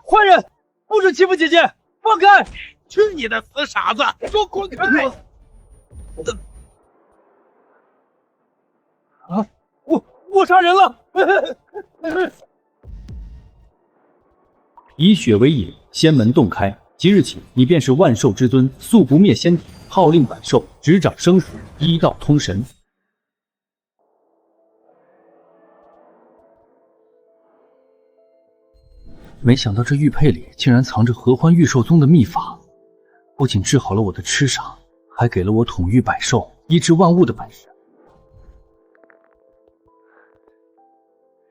坏人，不准欺负姐姐，放开！去你的死傻子，给我滚开！我杀人了！以血为引，仙门洞开。即日起，你便是万兽之尊，素不灭仙体，号令百兽，执掌生死，医道通神。没想到这玉佩里竟然藏着合欢玉兽宗的秘法，不仅治好了我的痴傻，还给了我统御百兽、医治万物的本事。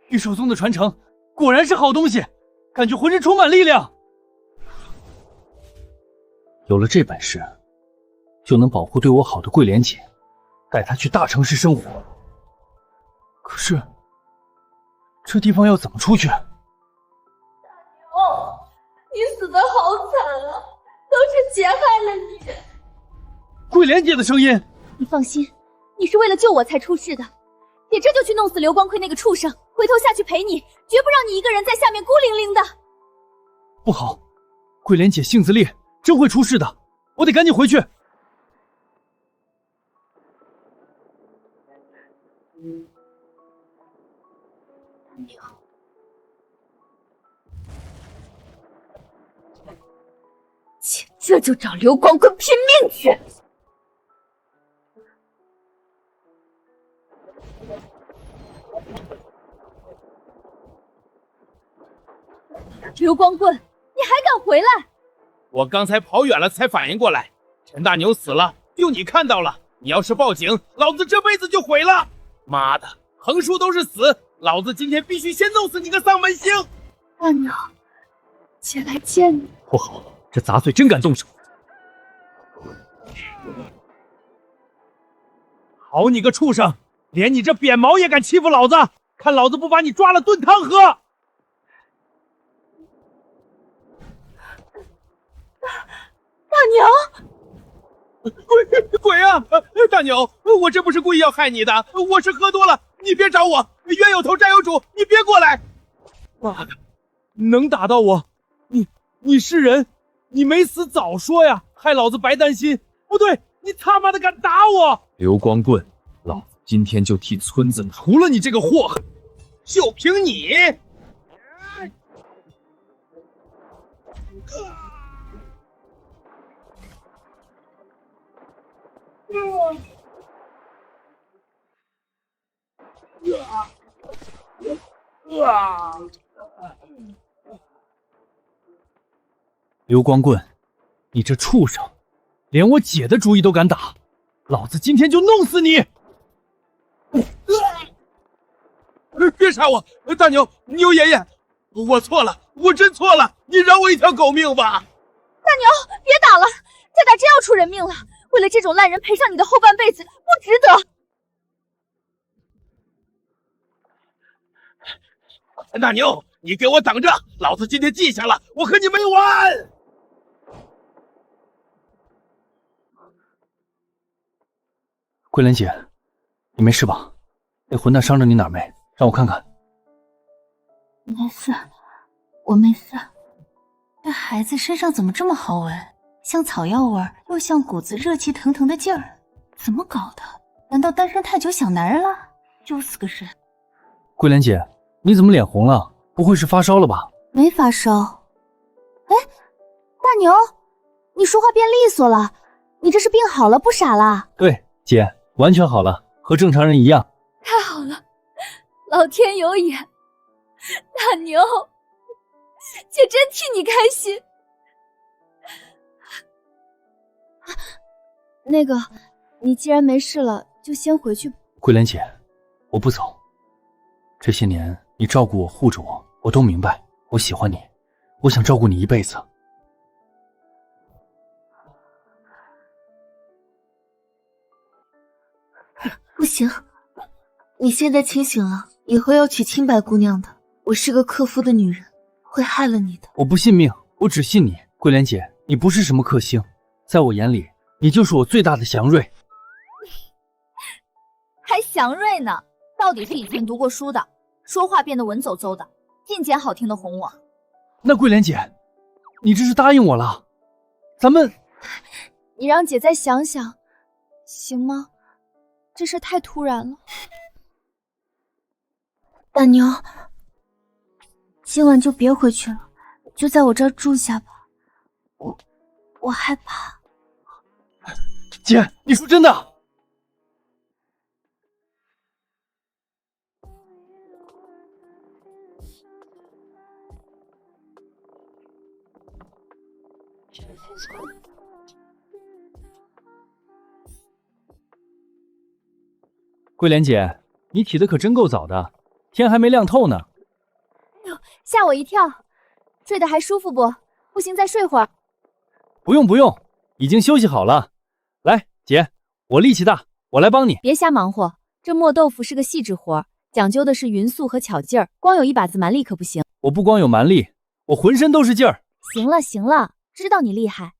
玉兽宗的传承果然是好东西，感觉浑身充满力量。有了这本事，就能保护对我好的桂莲姐，带她去大城市生活。可是，这地方要怎么出去？你死得好惨啊！都是姐害了你。桂莲姐的声音。你放心，你是为了救我才出事的。姐这就去弄死刘光辉那个畜生，回头下去陪你，绝不让你一个人在下面孤零零的。不好，桂莲姐性子烈，真会出事的，我得赶紧回去。姐这就找刘光辉拼命去。刘光棍，你还敢回来？我刚才跑远了才反应过来，陈大牛死了，就你看到了。你要是报警，老子这辈子就毁了。妈的，横竖都是死，老子今天必须先弄死你个丧门星！大牛，姐来见你。不好，这杂碎真敢动手！好你个畜生，连你这扁毛也敢欺负老子！看老子不把你抓了炖汤喝！大牛，鬼啊！大牛，我这不是故意要害你的，我是喝多了，你别找我，冤有头债有主，你别过来！妈的，能打到我？你是人，你没死早说呀，害老子白担心。不对，你他妈的敢打我！刘光棍，老子今天就替村子除了你这个祸害，就凭你！刘光棍，你这畜生，连我姐的主意都敢打，老子今天就弄死你！别杀我，大牛，牛爷爷，我错了，我真错了，你饶我一条狗命吧！大牛，别打了，再打真要出人命了。为了这种烂人赔上你的后半辈子，不值得。陈大牛，你给我等着，老子今天记下了，我和你没完！桂莲姐，你没事吧？那混蛋伤着你哪儿没？让我看看。没事，我没事。这孩子身上怎么这么好闻？像草药味儿，又像股子热气腾腾的劲儿，怎么搞的？难道单身太久想男人了？就是个人。桂莲姐，你怎么脸红了？不会是发烧了吧？没发烧。哎，大牛，你说话变利索了，你这是病好了，不傻了？对，姐，完全好了，和正常人一样。太好了，老天有眼，大牛，姐真替你开心。那个，你既然没事了，就先回去。桂莲姐，我不走。这些年你照顾我、护着我，我都明白。我喜欢你，我想照顾你一辈子。不行，你现在清醒了，以后要娶清白姑娘的。我是个克夫的女人，会害了你的。我不信命，我只信你。桂莲姐，你不是什么克星，在我眼里，你就是我最大的祥瑞。还祥瑞呢？到底是以前读过书的，说话变得文绉绉的。尽捡好听的哄我。那桂莲姐，你这是答应我了？咱们……你让姐再想想，行吗？这事太突然了。大牛，今晚就别回去了，就在我这儿住下吧。我害怕。姐，你说真的？桂莲姐，你起得可真够早的，天还没亮透呢。吓我一跳，睡得还舒服不？不行再睡会儿。不用不用，已经休息好了。来，姐，我力气大，我来帮你。别瞎忙活，这磨豆腐是个细致活，讲究的是匀速和巧劲儿，光有一把子蛮力可不行。我不光有蛮力，我浑身都是劲儿。行了行了，知道你厉害。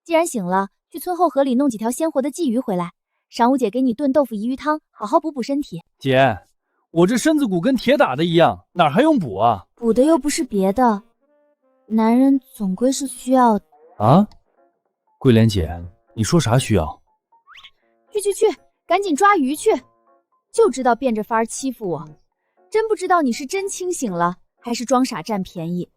既然醒了，去村后河里弄几条鲜活的鲫鱼回来，晌午姐给你炖豆腐鲫鱼汤，好好补补身体。姐，我这身子骨跟铁打的一样，哪还用补啊？补的又不是别的，男人总归是需要啊？桂莲姐，你说啥需要？去，赶紧抓鱼去！就知道变着法儿欺负我，真不知道你是真清醒了，还是装傻占便宜。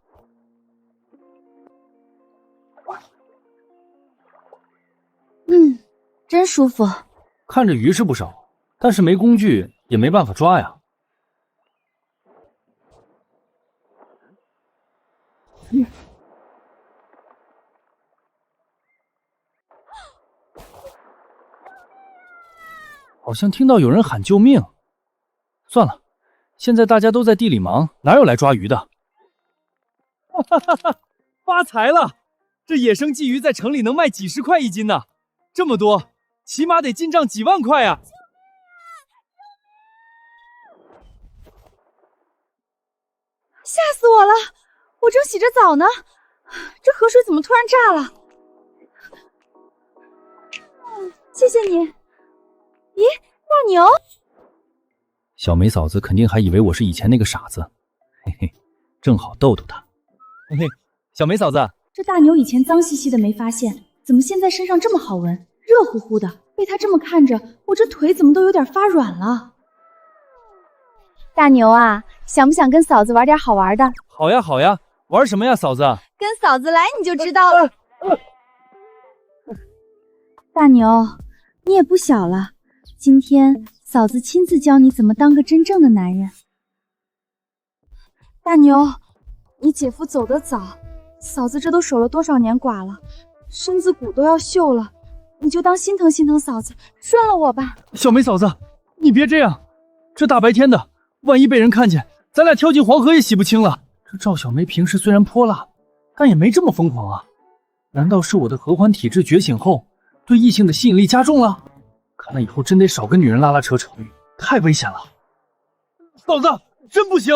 真舒服。看着鱼是不少，但是没工具也没办法抓呀。好像听到有人喊救命。算了，现在大家都在地里忙，哪有来抓鱼的？哈哈哈哈！发财了！这野生鲫鱼在城里能卖几十块一斤呢，这么多，起码得进账几万块啊！吓死我了！我正洗着澡呢，这河水怎么突然炸了？谢谢你。咦，大牛？小梅嫂子肯定还以为我是以前那个傻子，嘿嘿，正好逗逗她。嘿嘿，小梅嫂子，这大牛以前脏兮兮的没发现，怎么现在身上这么好闻，热乎乎的？被他这么看着，我这腿怎么都有点发软了。大牛啊，想不想跟嫂子玩点好玩的？好呀好呀，玩什么呀，嫂子？跟嫂子来你就知道了。大牛，你也不小了，今天嫂子亲自教你怎么当个真正的男人。大牛，你姐夫走得早，嫂子这都守了多少年寡了，身子骨都要锈了，你就当心疼心疼嫂子，顺了我吧。小梅嫂子，你别这样，这大白天的，万一被人看见，咱俩跳进黄河也洗不清了。这赵小梅平时虽然泼辣，但也没这么疯狂啊。难道是我的合欢体质觉醒后，对异性的吸引力加重了？看来以后真得少跟女人拉拉扯扯，太危险了。嫂子，真不行！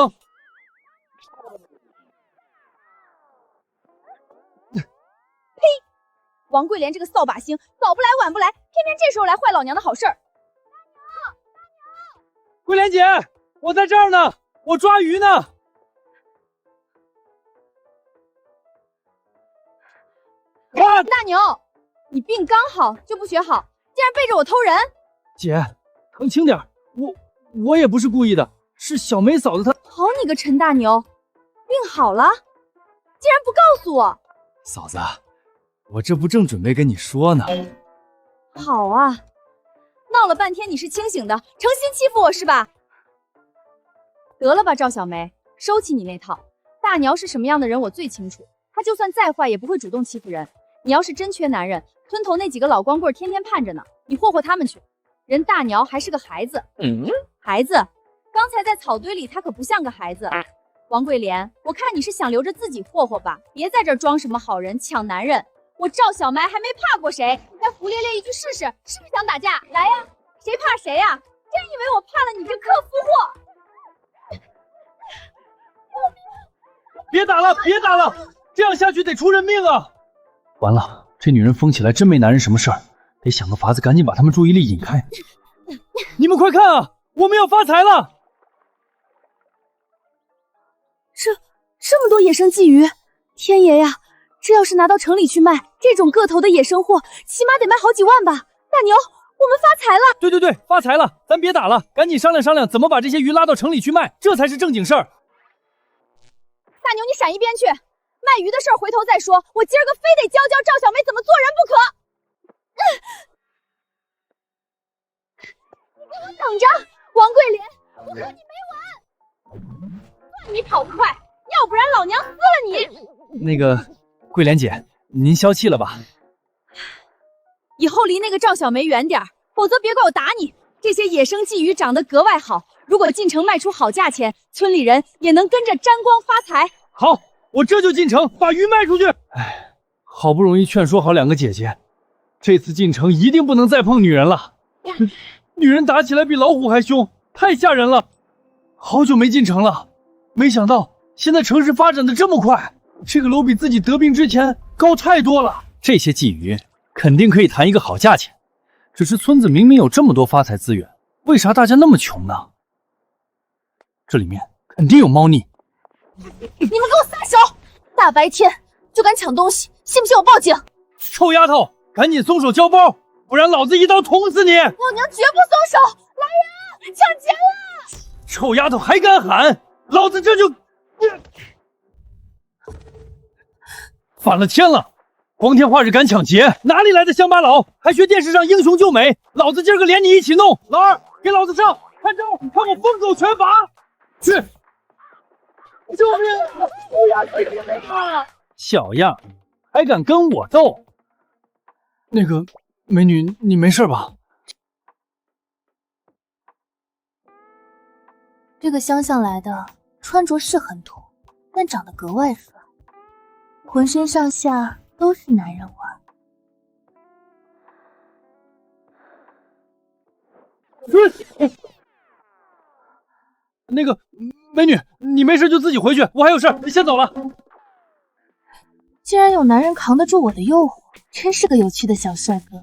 呸！王桂莲这个扫把星，早不来晚不来，偏偏这时候来坏老娘的好事儿。桂莲姐，我在这儿呢，我抓鱼呢。大牛，你病刚好就不学好，竟然背着我偷人！姐，疼轻点，我也不是故意的，是小梅嫂子她……好你个陈大牛，病好了，竟然不告诉我！嫂子，我这不正准备跟你说呢。好啊，闹了半天你是清醒的，诚心欺负我是吧？得了吧，赵小梅，收起你那套。大鸟是什么样的人我最清楚，他就算再坏也不会主动欺负人。你要是真缺男人，村头那几个老光棍天天盼着呢，你霍霍他们去。人大鸟还是个孩子，孩子，刚才在草堆里他可不像个孩子。王桂莲，我看你是想留着自己霍霍吧，别在这儿装什么好人抢男人。我赵小梅还没怕过谁，来胡咧咧一句试试，是不是想打架？来呀，谁怕谁呀？真以为我怕了你这克夫货？别打了，别打了，这样下去得出人命啊！完了，这女人疯起来真没男人什么事儿，得想个法子赶紧把他们注意力引开。你们快看啊，我们要发财了！这么多野生鲫鱼，天爷呀！这要是拿到城里去卖，这种个头的野生货，起码得卖好几万吧！大牛，我们发财了！对，发财了！咱别打了，赶紧商量商量怎么把这些鱼拉到城里去卖，这才是正经事儿。大牛，你闪一边去！卖鱼的事儿回头再说，我今儿个非得教教赵小梅怎么做人不可！你给我等着，王桂莲，我和你没完！算你跑得快，要不然老娘撕了你！那个，桂莲姐，您消气了吧？以后离那个赵小梅远点，否则别怪我打你。这些野生鲫鱼长得格外好，如果进城卖出好价钱，村里人也能跟着沾光发财。好，我这就进城把鱼卖出去。哎，好不容易劝说好两个姐姐，这次进城一定不能再碰女人了。女人打起来比老虎还凶，太吓人了。好久没进城了，没想到现在城市发展的这么快，这个楼比自己得病之前高太多了。这些鲫鱼肯定可以谈一个好价钱，只是村子明明有这么多发财资源，为啥大家那么穷呢？这里面肯定有猫腻。你们给我撒手！大白天就敢抢东西，信不信我报警？臭丫头，赶紧松手交包，不然老子一刀捅死你！老娘绝不松手！来人，抢劫了！臭丫头还敢喊，老子这就……反了天了！光天化日敢抢劫，哪里来的乡巴佬？还学电视上英雄救美？老子今儿个连你一起弄！老二，给老子上！看招！看我疯狗拳法！去！救命！小样，还敢跟我斗？那个美女，你没事吧？这个乡下来的，穿着是很土，但长得格外帅，浑身上下都是男人味。那个美女，你没事就自己回去，我还有事，先走了。竟然有男人扛得住我的诱惑，真是个有趣的小帅哥，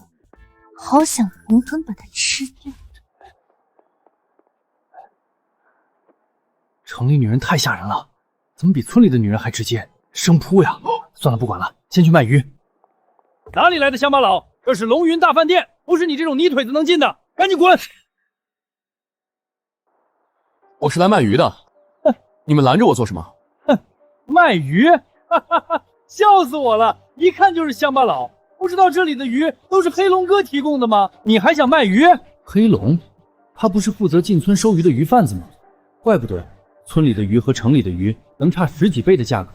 好想狠狠把他吃掉。城里女人太吓人了，怎么比村里的女人还直接？生扑呀！算了，不管了，先去卖鱼。哪里来的乡巴佬？这是龙云大饭店，不是你这种泥腿子能进的，赶紧滚！我是来卖鱼的，你们拦着我做什么？卖鱼？哈哈哈，笑死我了！一看就是乡巴佬，不知道这里的鱼都是黑龙哥提供的吗？你还想卖鱼？黑龙？他不是负责进村收鱼的鱼贩子吗？怪不得村里的鱼和城里的鱼能差10几倍的价格。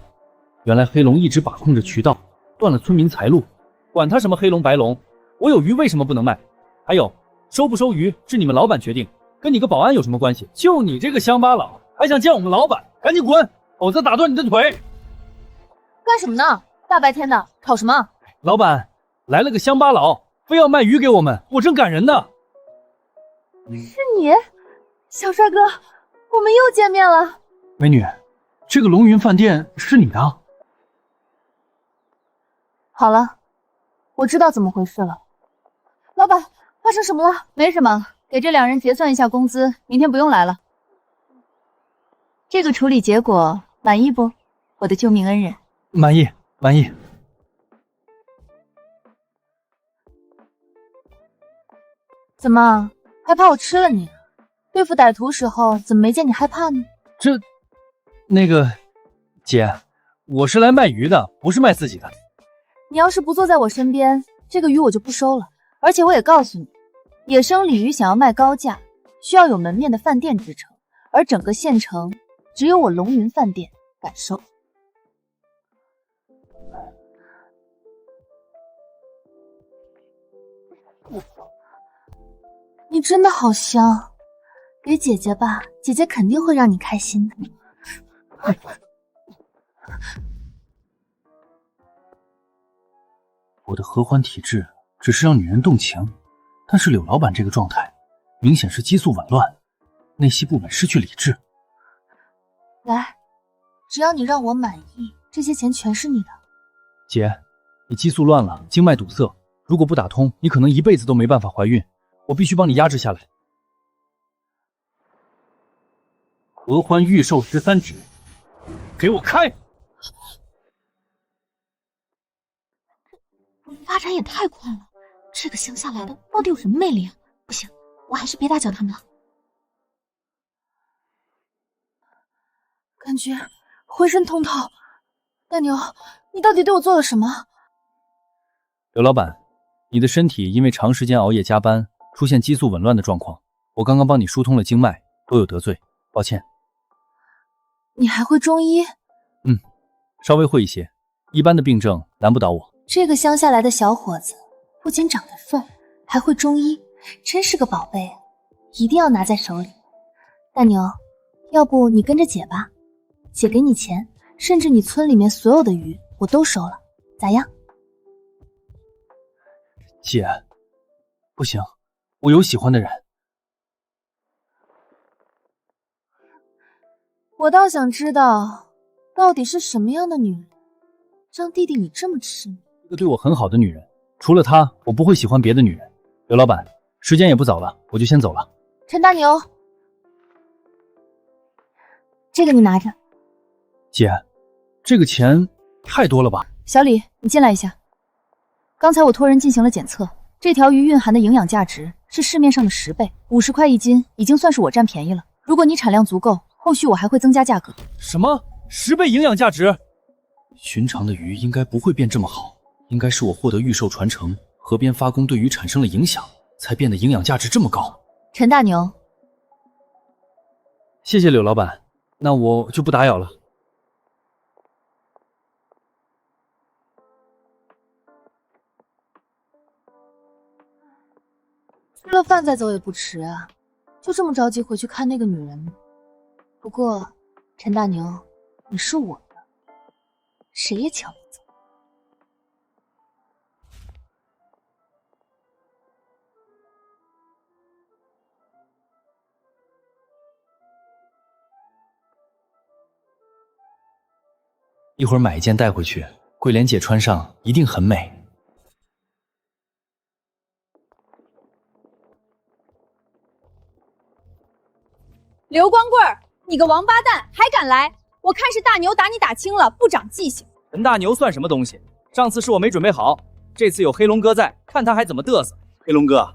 原来黑龙一直把控着渠道，断了村民财路。管他什么黑龙白龙，我有鱼为什么不能卖？还有，收不收鱼是你们老板决定，跟你个保安有什么关系？就你这个乡巴佬，还想见我们老板？赶紧滚，否则打断你的腿！干什么呢？大白天的，吵什么？老板，来了个乡巴佬，非要卖鱼给我们，我正赶人呢。是你，小帅哥，我们又见面了。美女，这个龙云饭店是你的？好了，我知道怎么回事了。老板，发生什么了？没什么，给这两人结算一下工资，明天不用来了。这个处理结果满意不？我的救命恩人。满意，满意。怎么，害怕我吃了你？对付歹徒时候怎么没见你害怕呢？那个，姐，我是来卖鱼的，不是卖自己的。你要是不坐在我身边，这个鱼我就不收了。而且我也告诉你，野生鲤鱼想要卖高价，需要有门面的饭店支撑，而整个县城只有我龙云饭店敢收。你真的好香，给姐姐吧，姐姐肯定会让你开心的。我的合欢体质只是让女人动情，但是柳老板这个状态，明显是激素紊乱，内系不稳，失去理智。来，只要你让我满意，这些钱全是你的。姐，你激素乱了，经脉堵塞，如果不打通，你可能一辈子都没办法怀孕，我必须帮你压制下来。合欢玉寿13指，给我开！发展也太快了，这个乡下来的到底有什么魅力啊？不行，我还是别打搅他们了。感觉浑身通透。大牛，你到底对我做了什么？刘老板，你的身体因为长时间熬夜加班，出现激素紊乱的状况。我刚刚帮你疏通了经脉，多有得罪，抱歉。你还会中医？稍微会一些，一般的病症难不倒我。这个乡下来的小伙子，不仅长得帅，还会中医，真是个宝贝啊！一定要拿在手里。大牛，要不你跟着姐吧，姐给你钱，甚至你村里面所有的鱼我都收了，咋样？姐，不行，我有喜欢的人。我倒想知道，到底是什么样的女人，让弟弟你这么痴迷？一个对我很好的女人，除了她，我不会喜欢别的女人。刘老板，时间也不早了，我就先走了。陈大牛，这个你拿着。姐，这个钱太多了吧？小李，你进来一下。刚才我托人进行了检测，这条鱼蕴含的营养价值是市面上的10倍，50块1斤，已经算是我占便宜了。如果你产量足够，后续我还会增加价格。什么？10倍营养价值？寻常的鱼应该不会变这么好，应该是我获得御兽传承，河边发功对鱼产生了影响，才变得营养价值这么高。陈大牛，谢谢柳老板，那我就不打扰了。吃了饭再走也不迟啊，就这么着急回去看那个女人吗？不过，陈大牛，你是我的，谁也抢不走。一会儿买一件带回去，桂莲姐穿上一定很美。刘光棍儿，你个王八蛋，还敢来！我看是大牛打你打轻了，不长记性。陈大牛算什么东西？上次是我没准备好，这次有黑龙哥在，看他还怎么嘚瑟。黑龙哥，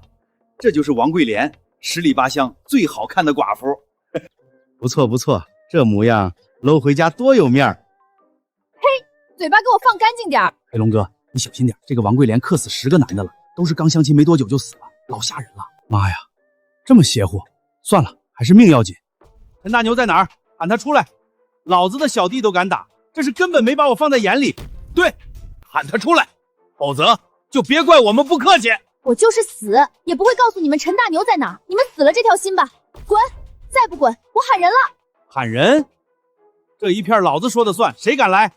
这就是王桂莲，10里8乡最好看的寡妇。不错不错，这模样搂回家多有面儿。嘴巴给我放干净点儿！黑龙哥，你小心点，这个王桂莲克死10个男的了，都是刚相亲没多久就死了，老吓人了。妈呀，这么邪乎！算了，还是命要紧。陈大牛在哪儿？喊他出来！老子的小弟都敢打，这是根本没把我放在眼里。对，喊他出来，否则就别怪我们不客气。我就是死也不会告诉你们陈大牛在哪儿，你们死了这条心吧！滚！再不滚，我喊人了！喊人？这一片老子说的算，谁敢来？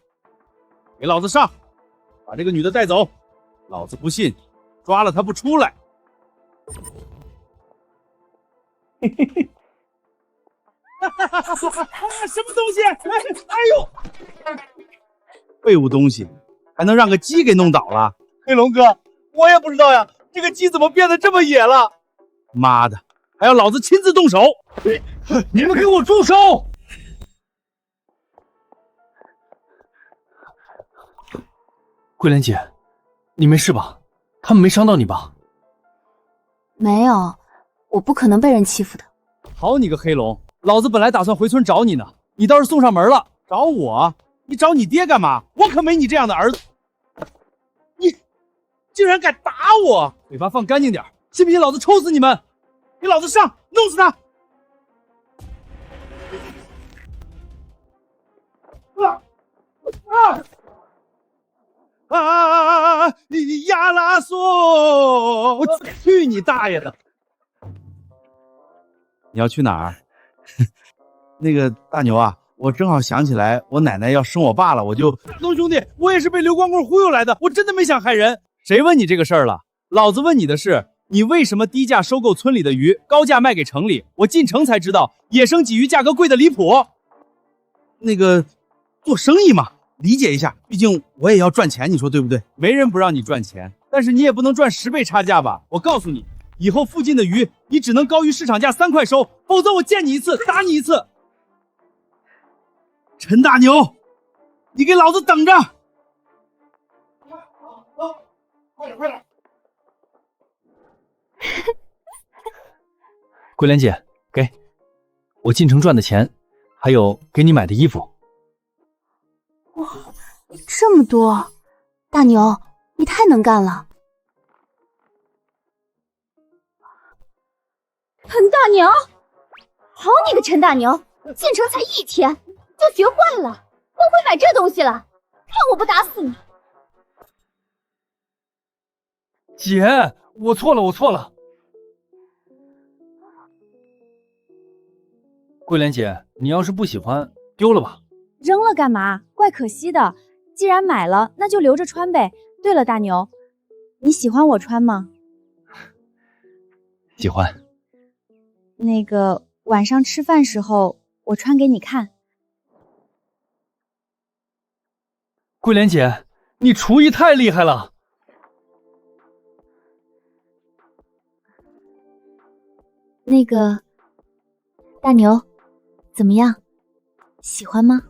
给老子上！把这个女的带走！老子不信，抓了她不出来！嘿嘿嘿！什么东西？哎呦！废物东西，还能让个鸡给弄倒了？黑龙哥，我也不知道呀，这个鸡怎么变得这么野了？妈的，还要老子亲自动手！你们给我住手！桂莲姐，你没事吧？他们没伤到你吧？没有，我不可能被人欺负的。好你个黑龙，老子本来打算回村找你呢，你倒是送上门了。找我？你找你爹干嘛？我可没你这样的儿子！你竟然敢打我！嘴巴放干净点，信不信老子抽死你们！给老子上，弄死他！亚拉索！我去你大爷的！你要去哪儿？那个大牛啊，我正好想起来，我奶奶要生我爸了，我就……大东兄弟，我也是被刘光棍忽悠来的，我真的没想害人。谁问你这个事儿了？老子问你的是，你为什么低价收购村里的鱼，高价卖给城里？我进城才知道，野生鲫鱼价格贵的离谱。那个做生意嘛，理解一下，毕竟我也要赚钱，你说对不对？没人不让你赚钱，但是你也不能赚10倍差价吧？我告诉你，以后附近的鱼你只能高于市场价3块收，否则我见你一次打你一次。陈大牛，你给老子等着！快点快点！桂莲姐，给我进城赚的钱，还有给你买的衣服。哇，这么多！大牛，你太能干了。陈大牛，好你个陈大牛，进城才1天就学坏了，都会买这东西了，看我不打死你！姐，我错了，我错了。桂莲姐，你要是不喜欢，丢了吧。扔了干嘛？怪可惜的。既然买了，那就留着穿呗。对了，大牛，你喜欢我穿吗？喜欢。那个晚上吃饭时候，我穿给你看。桂莲姐，你厨艺太厉害了。那个大牛，怎么样？喜欢吗？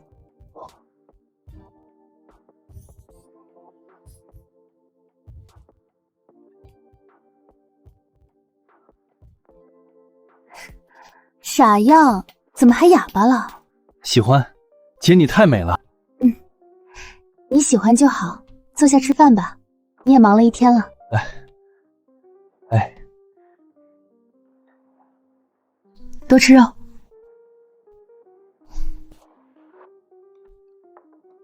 傻样，怎么还哑巴了？喜欢，姐你太美了。你喜欢就好，坐下吃饭吧，你也忙了1天了。哎，多吃肉。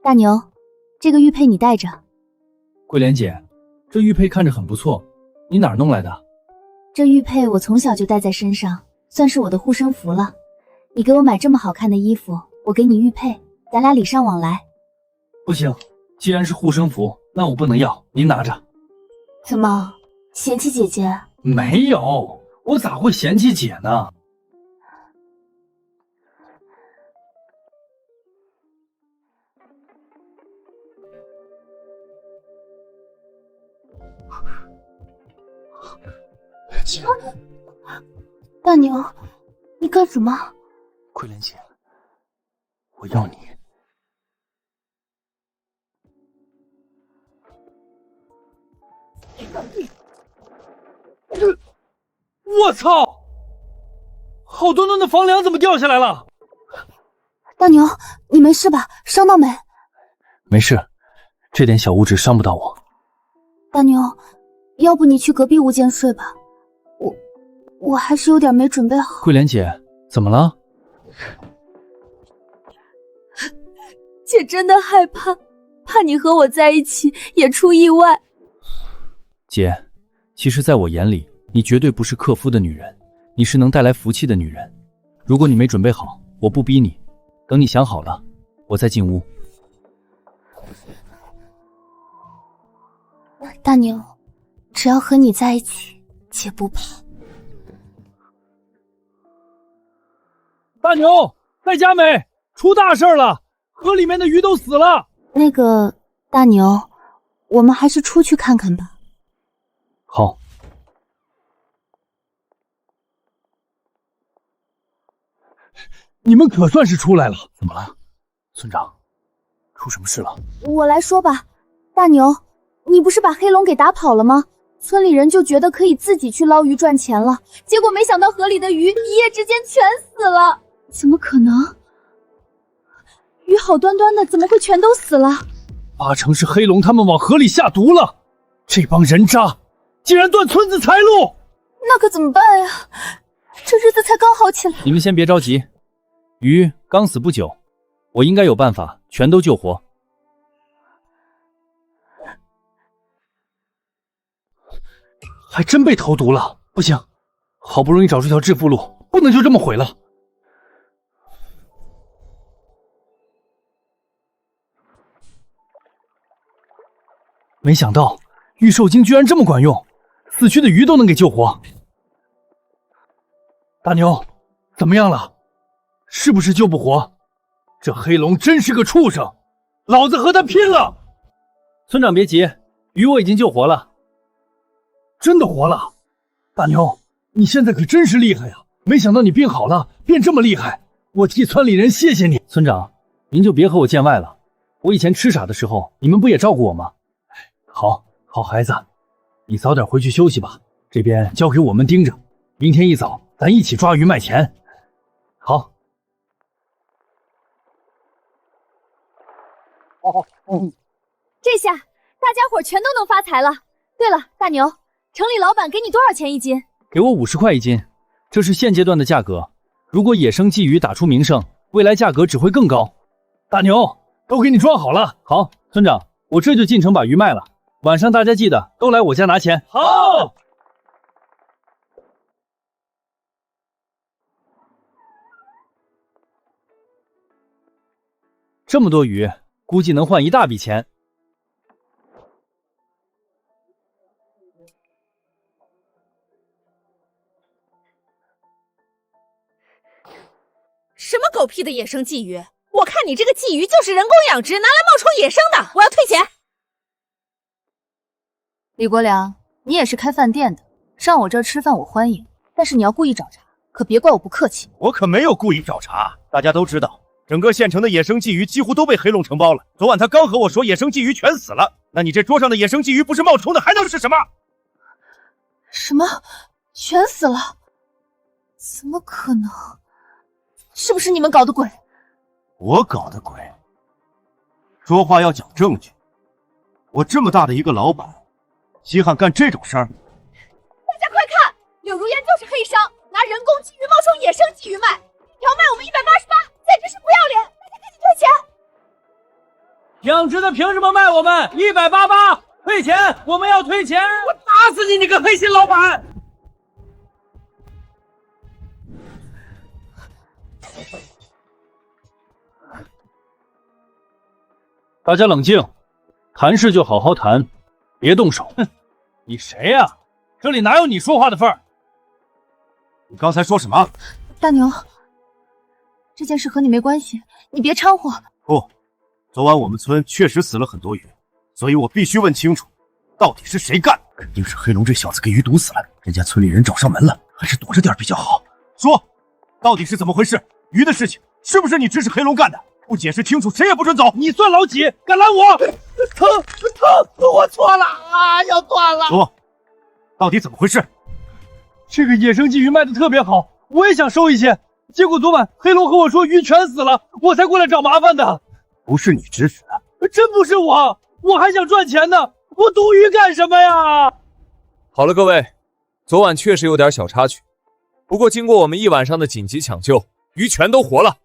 大牛，这个玉佩你戴着。桂莲姐，这玉佩看着很不错，你哪儿弄来的？这玉佩我从小就戴在身上，算是我的护身符了。你给我买这么好看的衣服，我给你玉佩，咱俩礼尚往来。不行，既然是护身符，那我不能要，您拿着。怎么，嫌弃姐姐？没有，我咋会嫌弃姐呢？姐，大牛，你干什么？桂莲姐，我要你。我操！好端端的房梁怎么掉下来了？大牛，你没事吧？伤到没？没事，这点小物质伤不到我。大牛，要不你去隔壁屋间睡吧，我还是有点没准备好。桂莲姐，怎么了？姐真的害怕，怕你和我在一起也出意外。姐，其实在我眼里，你绝对不是克夫的女人，你是能带来福气的女人。如果你没准备好，我不逼你，等你想好了，我再进屋。大牛，只要和你在一起，姐不怕。大牛，在家没？出大事了，河里面的鱼都死了。那个大牛，我们还是出去看看吧。好。你们可算是出来了。怎么了，村长？出什么事了？我来说吧，大牛，你不是把黑龙给打跑了吗？村里人就觉得可以自己去捞鱼赚钱了，结果没想到河里的鱼一夜之间全死了。怎么可能？鱼好端端的，怎么会全都死了？8成是黑龙他们往河里下毒了。这帮人渣竟然断村子财路，那可怎么办呀？这日子才刚好起来。你们先别着急，鱼刚死不久，我应该有办法全都救活。还真被投毒了，不行，好不容易找出条致富路，不能就这么毁了。没想到御兽精居然这么管用，死去的鱼都能给救活。大牛，怎么样了？是不是救不活？这黑龙真是个畜生，老子和他拼了！村长别急，鱼我已经救活了。真的活了？大牛，你现在可真是厉害呀！没想到你病好了，变这么厉害，我替村里人谢谢你。村长，您就别和我见外了，我以前痴傻的时候，你们不也照顾我吗？好孩子，你早点回去休息吧，这边交给我们盯着。明天一早，咱一起抓鱼卖钱。好。这下大家伙全都能发财了。对了，大牛，城里老板给你多少钱一斤？给我50块一斤，这是现阶段的价格。如果野生鲫鱼打出名声，未来价格只会更高。大牛，都给你装好了。好，村长，我这就进城把鱼卖了。晚上大家记得都来我家拿钱。好。这么多鱼，估计能换一大笔钱。什么狗屁的野生鲫鱼！我看你这个鲫鱼就是人工养殖，拿来冒充野生的，我要退钱！李国良，你也是开饭店的，上我这儿吃饭我欢迎，但是你要故意找茬，可别怪我不客气。我可没有故意找茬，大家都知道，整个县城的野生鲫鱼几乎都被黑龙承包了。昨晚他刚和我说野生鲫鱼全死了，那你这桌上的野生鲫鱼不是冒充的还能是什么？什么？全死了？怎么可能？是不是你们搞的鬼？我搞的鬼？说话要讲证据。我这么大的一个老板，稀罕干这种事儿？大家快看，柳如烟就是黑商，拿人工鲫鱼冒充野生鲫鱼卖，一条卖我们188，简直是不要脸！大家赶紧退钱！养殖的凭什么卖我们188？退钱！我们要退钱！我打死你，你个黑心老板！大家冷静，谈事就好好谈，别动手。哼，你谁呀？这里哪有你说话的份儿？你刚才说什么？大牛，这件事和你没关系，你别掺和。不，昨晚我们村确实死了很多鱼，所以我必须问清楚，到底是谁干的？肯定是黑龙这小子给鱼毒死了，人家村里人找上门了，还是躲着点比较好。说，到底是怎么回事？鱼的事情是不是你指使黑龙干的？不解释清楚，谁也不准走！你算老几？敢拦我？疼！我错了啊，要断了！说，到底怎么回事？这个野生鲫鱼卖的特别好，我也想收一些。结果昨晚黑龙和我说鱼全死了，我才过来找麻烦的。不是你指使的，真不是我，我还想赚钱呢，我毒鱼干什么呀？好了，各位，昨晚确实有点小插曲，不过经过我们一晚上的紧急抢救，鱼全都活了。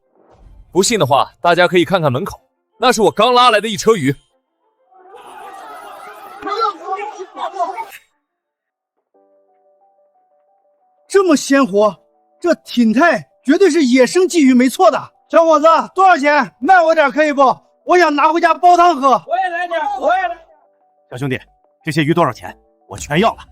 不信的话，大家可以看看门口，那是我刚拉来的一车鱼。这么鲜活，这体态绝对是野生鲫鱼没错的。小伙子，多少钱？卖我点可以不？我想拿回家煲汤喝。我也来点，我也来点。小兄弟，这些鱼多少钱？我全要了。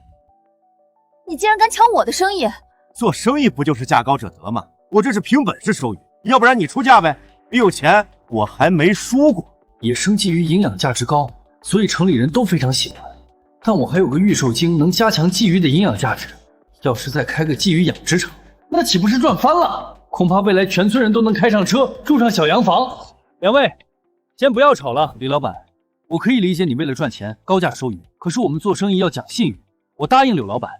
你竟然敢抢我的生意！做生意不就是价高者得吗？我这是凭本事收鱼，要不然你出价呗。你有钱，我还没输过。野生鲫鱼营养价值高，所以城里人都非常喜欢。但我还有个玉兽精，能加强鲫鱼的营养价值。要是再开个鲫鱼养殖场，那岂不是赚翻了？恐怕未来全村人都能开上车，住上小洋房。两位，先不要吵了。李老板，我可以理解你为了赚钱高价收鱼，可是我们做生意要讲信誉。我答应柳老板，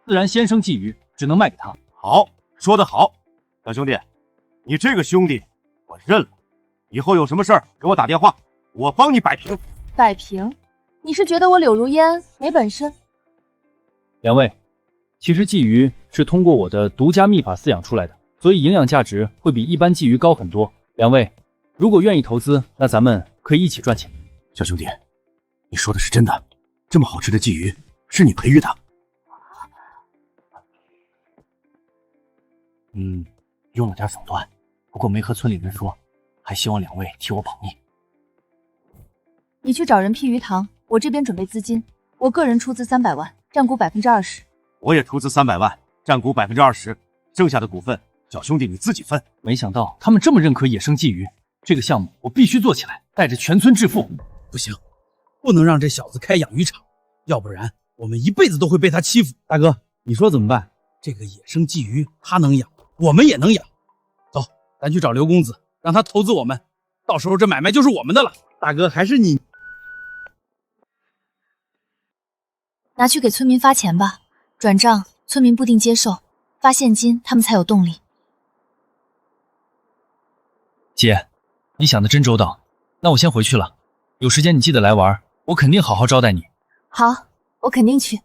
自然先生鲫鱼只能卖给他。好，说得好，小兄弟，你这个兄弟我认了。以后有什么事儿给我打电话，我帮你摆平。摆平？你是觉得我柳如烟没本事？两位，其实鲫鱼是通过我的独家秘法饲养出来的，所以营养价值会比一般鲫鱼高很多。两位，如果愿意投资，那咱们可以一起赚钱。小兄弟，你说的是真的？这么好吃的鲫鱼是你培育的？用了点手段，不过没和村里人说，还希望两位替我保密。你去找人批鱼塘，我这边准备资金，我个人出资300万，占股20%。我也出资300万，占股20%，剩下的股份小兄弟你自己分。没想到他们这么认可野生鲫鱼，这个项目我必须做起来，带着全村致富。不行，不能让这小子开养鱼场，要不然我们一辈子都会被他欺负。大哥，你说怎么办？这个野生鲫鱼他能养，我们也能养。走，咱去找刘公子，让他投资我们，到时候这买卖就是我们的了。大哥，还是你。拿去给村民发钱吧，转账村民不定接受，发现金他们才有动力。姐，你想的真周到，那我先回去了，有时间你记得来玩，我肯定好好招待你。好，我肯定去。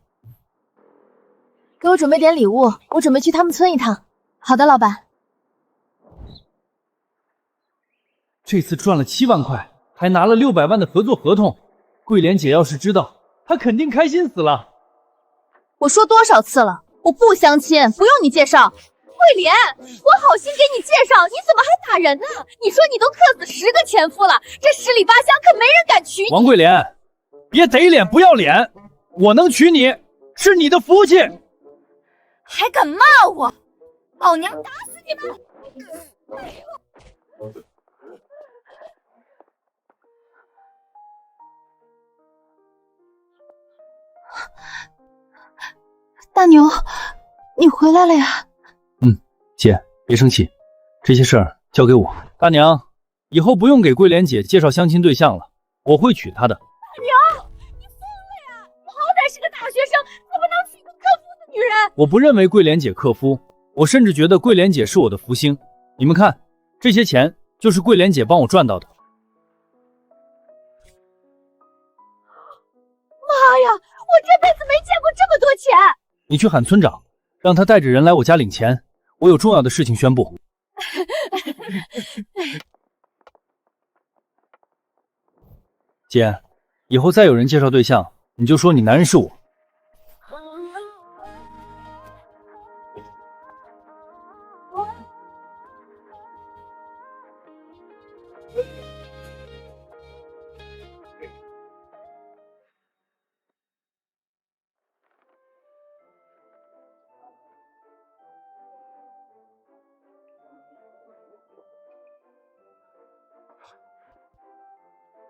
给我准备点礼物，我准备去他们村一趟。好的，老板。这次赚了7万块，还拿了600万的合作合同。桂莲姐要是知道，她肯定开心死了。我说多少次了，我不相亲，不用你介绍。桂莲，我好心给你介绍，你怎么还打人呢？你说你都克死10个前夫了，这十里八乡可没人敢娶你。王桂莲，别得脸不要脸，我能娶你是你的福气。还敢骂我，老娘打死你们！大牛，你回来了呀？姐，别生气，这些事儿交给我。大娘，以后不用给桂莲姐介绍相亲对象了，我会娶她的。大娘，你疯了呀！我好歹是个大学生，怎么能娶个克夫的女人？我不认为桂莲姐克夫，我甚至觉得桂莲姐是我的福星。你们看，这些钱就是桂莲姐帮我赚到的。妈呀，我这辈子没见过这么多钱！你去喊村长，让他带着人来我家领钱，我有重要的事情宣布。姐，以后再有人介绍对象，你就说你男人是我。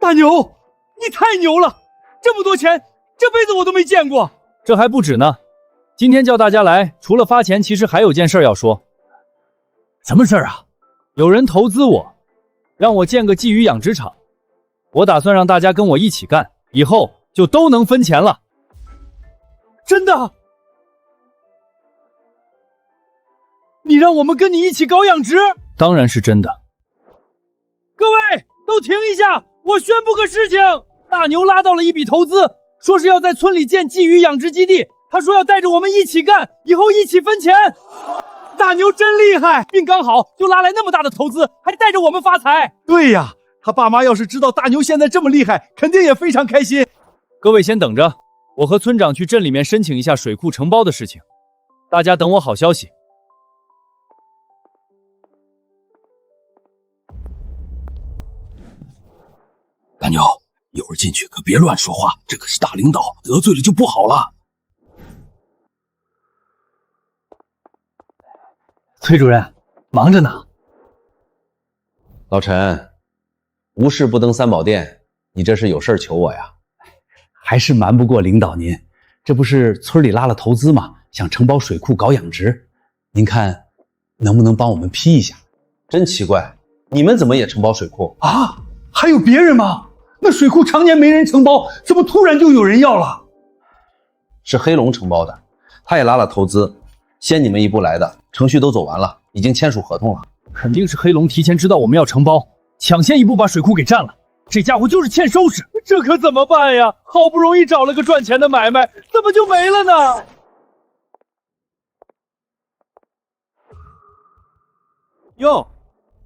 大牛，你太牛了！这么多钱，这辈子我都没见过。这还不止呢，今天叫大家来，除了发钱，其实还有件事要说。什么事儿啊？有人投资我，让我建个鲫鱼养殖场，我打算让大家跟我一起干，以后就都能分钱了。真的？你让我们跟你一起搞养殖？当然是真的。各位都停一下！我宣布个事情，大牛拉到了一笔投资，说是要在村里建鲫鱼养殖基地。他说要带着我们一起干，以后一起分钱。大牛真厉害，并刚好就拉来那么大的投资，还带着我们发财。对呀，他爸妈要是知道大牛现在这么厉害，肯定也非常开心。各位先等着，我和村长去镇里面申请一下水库承包的事情，大家等我好消息。大牛，一会儿进去可别乱说话，这可是大领导，得罪了就不好了。崔主任，忙着呢。老陈，无事不登三宝殿，你这是有事求我呀？还是瞒不过领导您，这不是村里拉了投资吗？想承包水库搞养殖，您看能不能帮我们批一下？真奇怪，你们怎么也承包水库啊？还有别人吗？那水库常年没人承包，怎么突然就有人要了？是黑龙承包的，他也拉了投资，先你们一步来的，程序都走完了，已经签署合同了。肯定是黑龙提前知道我们要承包，抢先一步把水库给占了。这家伙就是欠收拾，这可怎么办呀？好不容易找了个赚钱的买卖，怎么就没了呢？哟，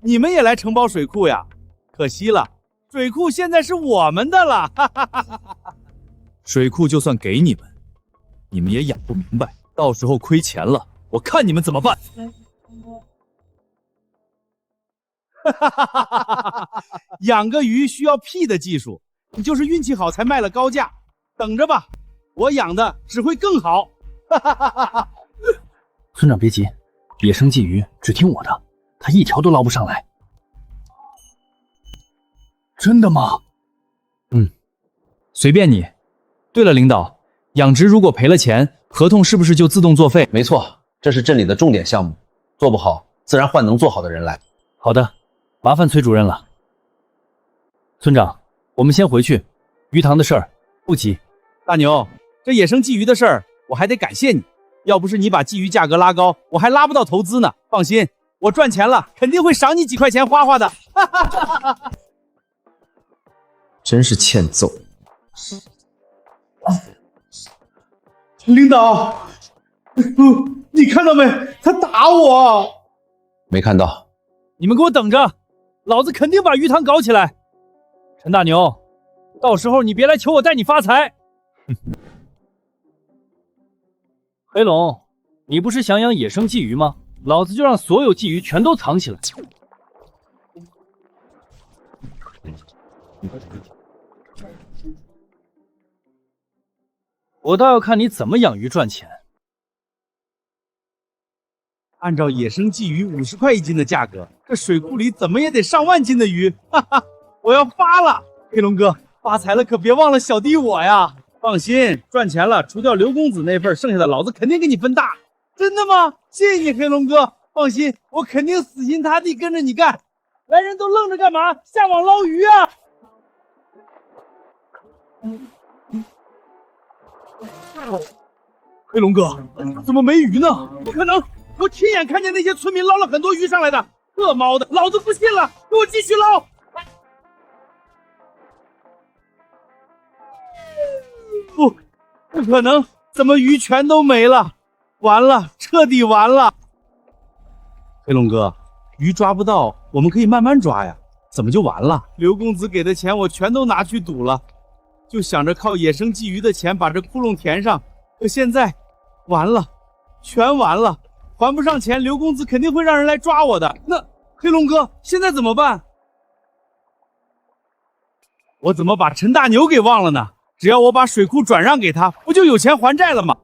你们也来承包水库呀？可惜了。水库现在是我们的了，哈哈哈哈哈！水库就算给你们，你们也养不明白，到时候亏钱了，我看你们怎么办！哈哈哈哈哈！养个鱼需要屁的技术，你就是运气好才卖了高价。等着吧，我养的只会更好！哈哈哈哈哈！村长别急，野生鲫鱼只听我的，他一条都捞不上来。真的吗？随便你。对了，领导，养殖如果赔了钱，合同是不是就自动作废？没错，这是镇里的重点项目，做不好自然换能做好的人来。好的，麻烦崔主任了。村长，我们先回去，鱼塘的事儿不急。大牛，这野生鲫鱼的事儿，我还得感谢你。要不是你把鲫鱼价格拉高，我还拉不到投资呢。放心，我赚钱了，肯定会赏你几块钱花花的。真是欠揍！领导，你看到没？他打我！没看到。你们给我等着，老子肯定把鱼塘搞起来。陈大牛，到时候你别来求我带你发财。黑龙，你不是想养野生鲫鱼吗？老子就让所有鲫鱼全都藏起来。我倒要看你怎么养鱼赚钱。按照野生鲫鱼50块一斤的价格，这水库里怎么也得上万斤的鱼，哈哈！我要发了，黑龙哥，发财了可别忘了小弟我呀！放心，赚钱了，除掉刘公子那份，剩下的老子肯定给你分大。真的吗？谢谢你，黑龙哥。放心，我肯定死心塌地跟着你干。来人都愣着干嘛？下网捞鱼啊！黑龙哥，怎么没鱼呢？不可能！我亲眼看见那些村民捞了很多鱼上来的，特猫的，老子不信了，给我继续捞！不可能！怎么鱼全都没了？完了，彻底完了！黑龙哥，鱼抓不到，我们可以慢慢抓呀。怎么就完了？刘公子给的钱我全都拿去赌了，就想着靠野生鲫鱼的钱把这窟窿填上，可现在完了，全完了，还不上钱，刘公子肯定会让人来抓我的。那黑龙哥现在怎么办？我怎么把陈大牛给忘了呢？只要我把水库转让给他，不就有钱还债了吗？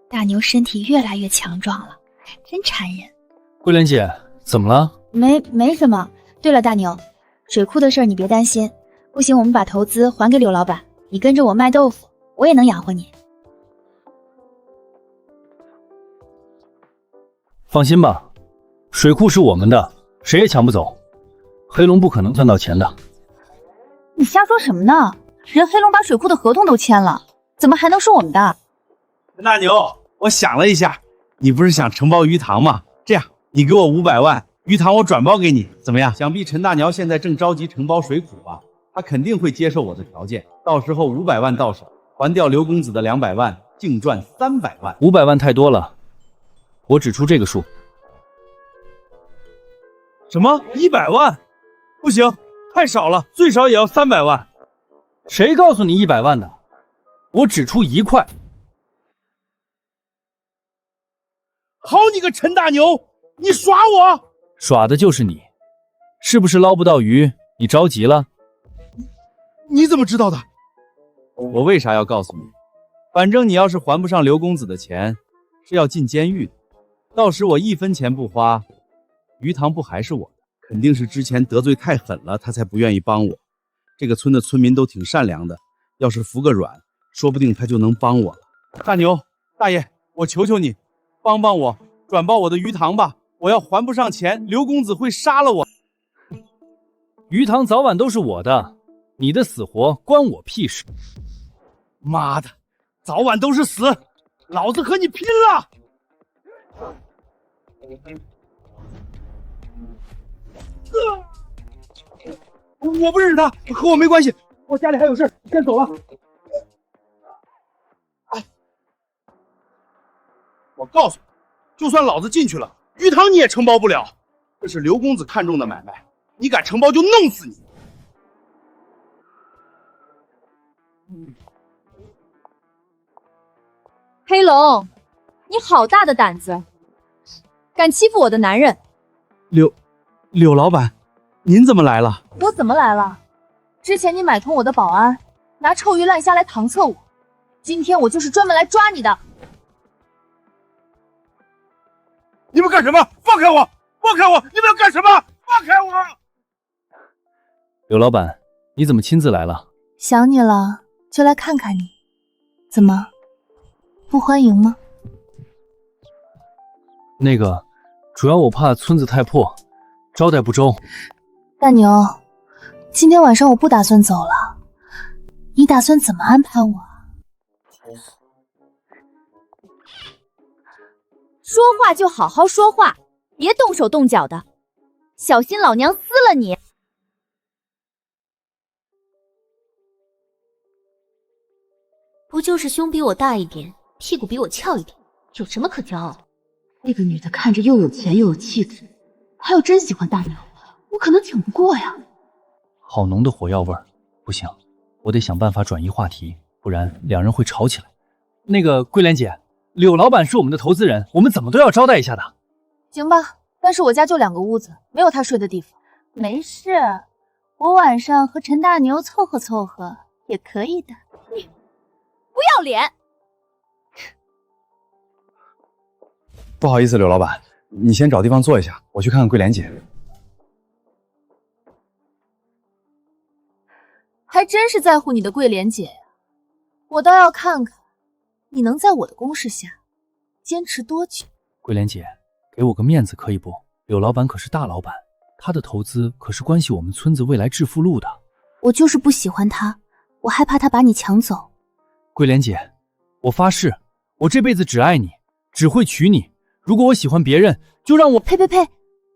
大牛身体越来越强壮了，真馋人。桂莲姐，怎么了？没什么。对了，大牛，水库的事儿你别担心，不行我们把投资还给刘老板，你跟着我卖豆腐，我也能养活你。放心吧，水库是我们的，谁也抢不走。黑龙不可能赚到钱的。你瞎说什么呢？人黑龙把水库的合同都签了，怎么还能是我们的？陈大牛，我想了一下，你不是想承包鱼塘吗？这样，你给我500万，鱼塘我转包给你，怎么样？想必陈大牛现在正着急承包水库吧？他肯定会接受我的条件，到时候500万到手，还掉刘公子的200万，净赚300万。500万太多了，我只出这个数。什么100万？不行，太少了，最少也要300万。谁告诉你100万的？我只出1块。好你个陈大牛，你耍我！耍的就是你，是不是捞不到鱼？你着急了？你怎么知道的？我为啥要告诉你？反正你要是还不上刘公子的钱，是要进监狱的。到时我1分钱不花，鱼塘不还是我的？肯定是之前得罪太狠了，他才不愿意帮我。这个村的村民都挺善良的，要是服个软，说不定他就能帮我了。大牛，大爷，我求求你，帮帮我，转包我的鱼塘吧！我要还不上钱，刘公子会杀了我。鱼塘早晚都是我的，你的死活关我屁事！妈的，早晚都是死，老子和你拼了！我不认识他，和我没关系，我家里还有事，先走了。我告诉你，就算老子进去了，鱼塘你也承包不了，这是刘公子看中的买卖，你敢承包就弄死你！黑龙，你好大的胆子，敢欺负我的男人！柳老板，您怎么来了？我怎么来了？之前你买通我的保安，拿臭鱼烂虾来搪塞我，今天我就是专门来抓你的。你们干什么？放开我！放开我！你们要干什么？放开我！刘老板，你怎么亲自来了？想你了，就来看看你。怎么，不欢迎吗？那个，主要我怕村子太破，招待不周。大牛，今天晚上我不打算走了，你打算怎么安排我啊？说话就好好说话，别动手动脚的，小心老娘撕了你！不就是胸比我大一点，屁股比我翘一点，有什么可骄傲的？那个女的看着又有钱又有气质，她要真喜欢大牛，我可能挺不过呀。好浓的火药味儿，不行，我得想办法转移话题，不然两人会吵起来。那个桂莲姐，柳老板是我们的投资人，我们怎么都要招待一下的。行吧，但是我家就2个屋子，没有他睡的地方。没事，我晚上和陈大牛凑合凑合也可以的。不要脸！不好意思，柳老板，你先找地方坐一下，我去看看桂莲姐。还真是在乎你的桂莲姐呀，我倒要看看你能在我的攻势下坚持多久。桂莲姐，给我个面子可以不？柳老板可是大老板，他的投资可是关系我们村子未来致富路的。我就是不喜欢他，我害怕他把你抢走。桂莲姐，我发誓，我这辈子只爱你，只会娶你。如果我喜欢别人，就让我……呸！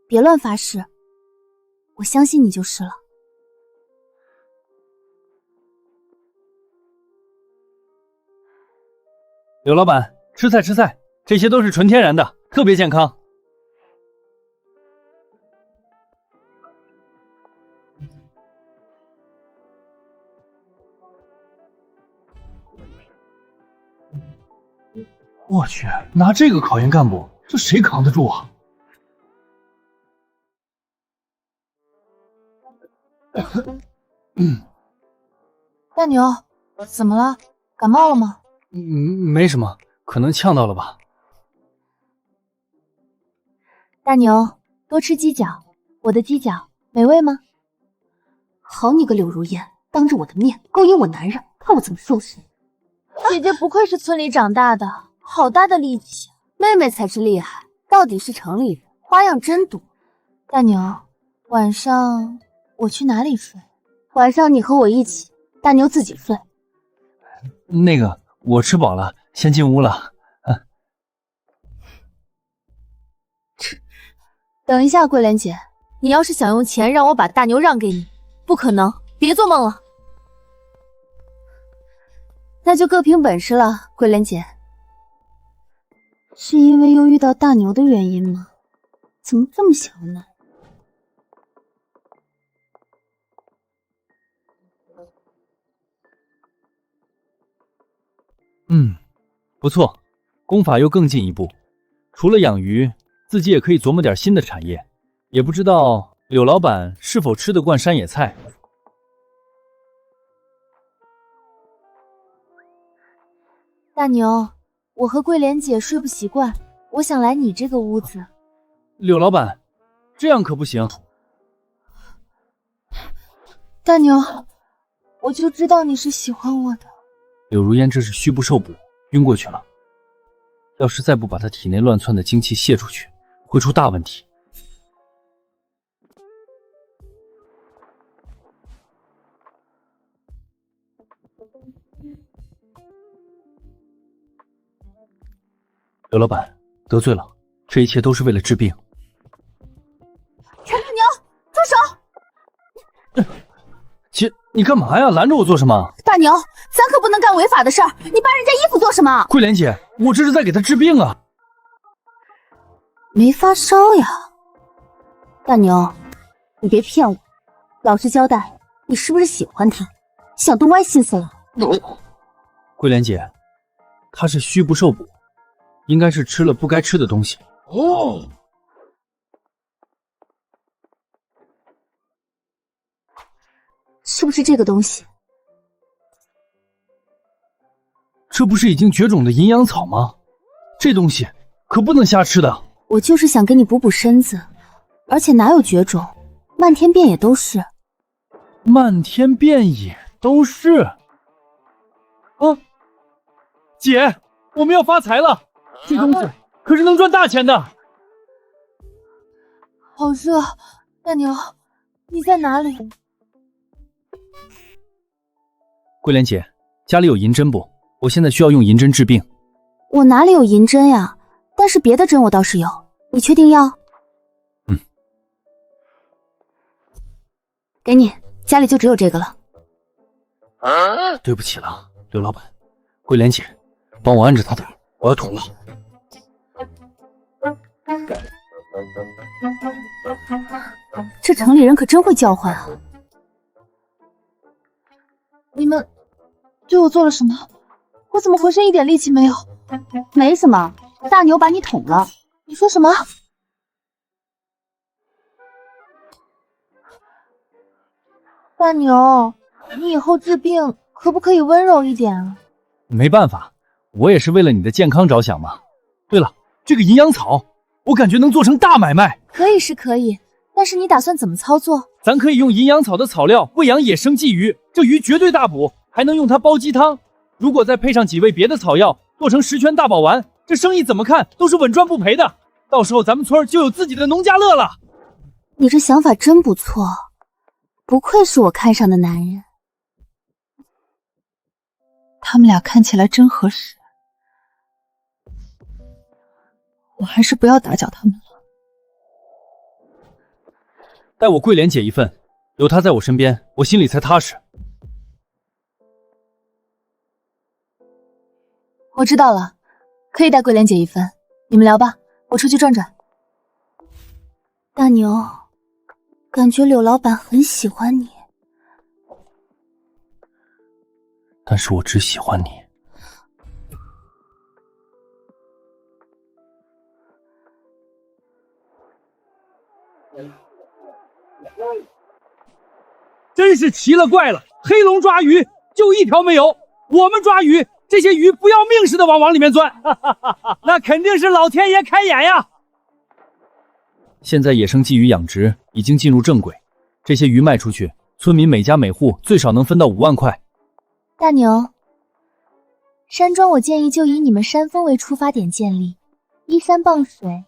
别乱发誓，我相信你就是了。柳老板，吃菜，这些都是纯天然的，特别健康。我去，拿这个考验干部，这谁扛得住啊？大牛，怎么了？感冒了吗？没什么，可能呛到了吧。大牛，多吃鸡脚，我的鸡脚美味吗？好你个柳如烟，当着我的面勾引我男人，看我怎么收拾你！姐姐不愧是村里长大的，好大的力气。妹妹才是厉害，到底是城里人，花样真多。大牛，晚上我去哪里睡？晚上你和我一起，大牛自己睡。那个，我吃饱了，先进屋了。等一下，桂莲姐，你要是想用钱让我把大牛让给你，不可能，别做梦了。那就各凭本事了，桂莲姐。是因为又遇到大牛的原因吗？怎么这么小呢？不错，功法又更进一步。除了养鱼，自己也可以琢磨点新的产业。也不知道柳老板是否吃得惯山野菜。大牛，我和桂莲姐睡不习惯，我想来你这个屋子。柳老板，这样可不行。大牛，我就知道你是喜欢我的。柳如烟这是虚不受补，晕过去了。要是再不把她体内乱窜的精气泄出去，会出大问题。刘老板，得罪了，这一切都是为了治病。陈大牛，住手！姐，你干嘛呀？拦着我做什么？大牛，咱可不能干违法的事儿，你扒人家衣服做什么？桂莲姐，我这是在给她治病啊。没发烧呀？大牛，你别骗我，老实交代，你是不是喜欢他？想动歪心思了？桂莲姐，她是虚不受补，应该是吃了不该吃的东西。哦，是不是这个东西？这不是已经绝种的银阳草吗？这东西可不能瞎吃的。我就是想给你补补身子，而且哪有绝种，漫天遍野都是。漫天遍野都是。啊，姐，我们要发财了！这东西可是能赚大钱的。好热，大牛，你在哪里？桂莲姐，家里有银针不？我现在需要用银针治病。我哪里有银针呀？但是别的针我倒是有，你确定要？给你，家里就只有这个了。对不起了，刘老板。桂莲姐，帮我按着他点，我要捅了。这城里人可真会叫唤啊！你们对我做了什么？我怎么浑身一点力气没有？没什么，大牛把你捅了。你说什么？大牛，你以后治病可不可以温柔一点啊？没办法，我也是为了你的健康着想嘛。对了，这个银阳草，我感觉能做成大买卖。可以是可以，但是你打算怎么操作？咱可以用银阳草的草料喂养野生鲫鱼，这鱼绝对大补，还能用它煲鸡汤。如果再配上几味别的草药，做成10圈大宝丸，这生意怎么看都是稳赚不赔的。到时候咱们村就有自己的农家乐了。你这想法真不错，不愧是我看上的男人。他们俩看起来真合适，我还是不要打搅他们了。带我桂莲姐一份，有她在我身边，我心里才踏实。我知道了，可以带桂莲姐一份。你们聊吧，我出去转转。大牛，感觉柳老板很喜欢你。但是我只喜欢你。真是奇了怪了，黑龙抓鱼就一条没有，我们抓鱼，这些鱼不要命似的往里面钻，那肯定是老天爷开眼呀！现在野生鲫鱼养殖已经进入正轨，这些鱼卖出去，村民每家每户最少能分到5万块。大牛，山庄我建议就以你们山峰为出发点建立，依山傍水，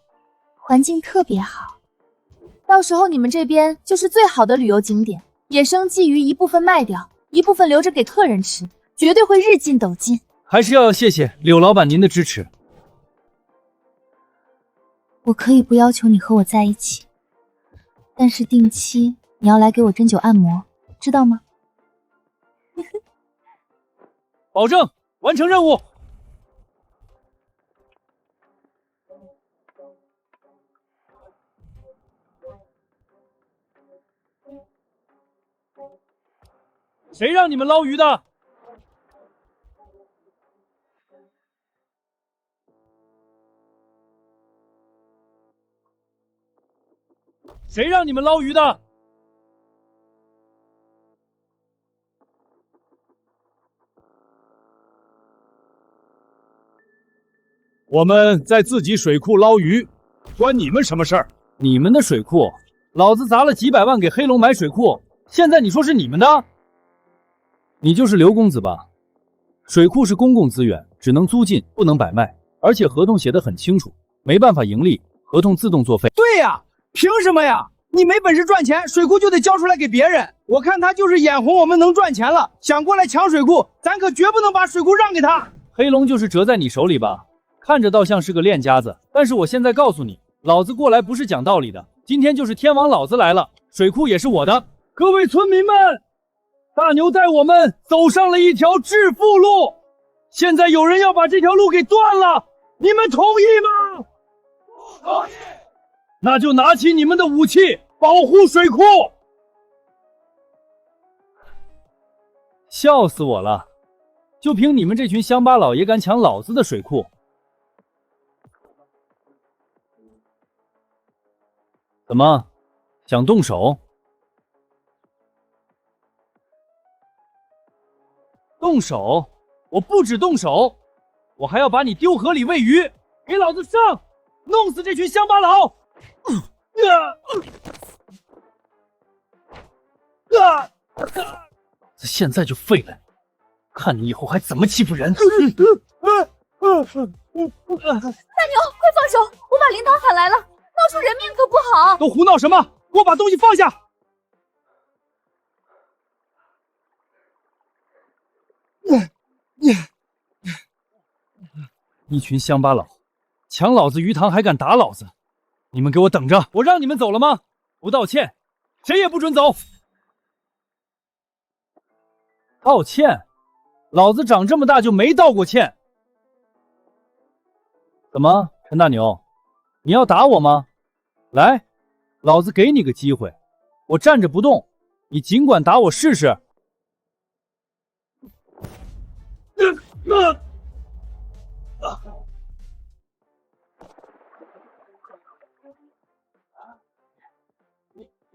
环境特别好。到时候你们这边就是最好的旅游景点，野生鲫鱼一部分卖掉，一部分留着给客人吃，绝对会日进斗金。还是要谢谢柳老板您的支持。我可以不要求你和我在一起，但是定期你要来给我针灸按摩，知道吗？保证完成任务。谁让你们捞鱼的？谁让你们捞鱼的？我们在自己水库捞鱼，关你们什么事儿？你们的水库，老子砸了几百万给黑龙买水库，现在你说是你们的？你就是刘公子吧？水库是公共资源，只能租进，不能摆卖，而且合同写得很清楚，没办法盈利，合同自动作废。对呀，凭什么呀？你没本事赚钱，水库就得交出来给别人。我看他就是眼红我们能赚钱了，想过来抢水库，咱可绝不能把水库让给他。黑龙就是折在你手里吧？看着倒像是个练家子，但是我现在告诉你，老子过来不是讲道理的，今天就是天王老子来了，水库也是我的。各位村民们，大牛带我们走上了一条致富路，现在有人要把这条路给断了，你们同意吗？不同意。那就拿起你们的武器，保护水库。笑死我了，就凭你们这群乡巴佬也敢抢老子的水库？怎么，想动手？动手？我不止动手，我还要把你丢河里喂鱼，给老子上！弄死这群乡巴佬！现在就废了，看你以后还怎么欺负人！大牛，快放手！我把领导喊来了，闹出人命可不好。都胡闹什么？给我把东西放下！一群乡巴佬，抢老子鱼塘还敢打老子！你们给我等着！我让你们走了吗？不道歉，谁也不准走！道歉？老子长这么大就没道过歉。怎么，陈大牛，你要打我吗？来，老子给你个机会，我站着不动，你尽管打我试试。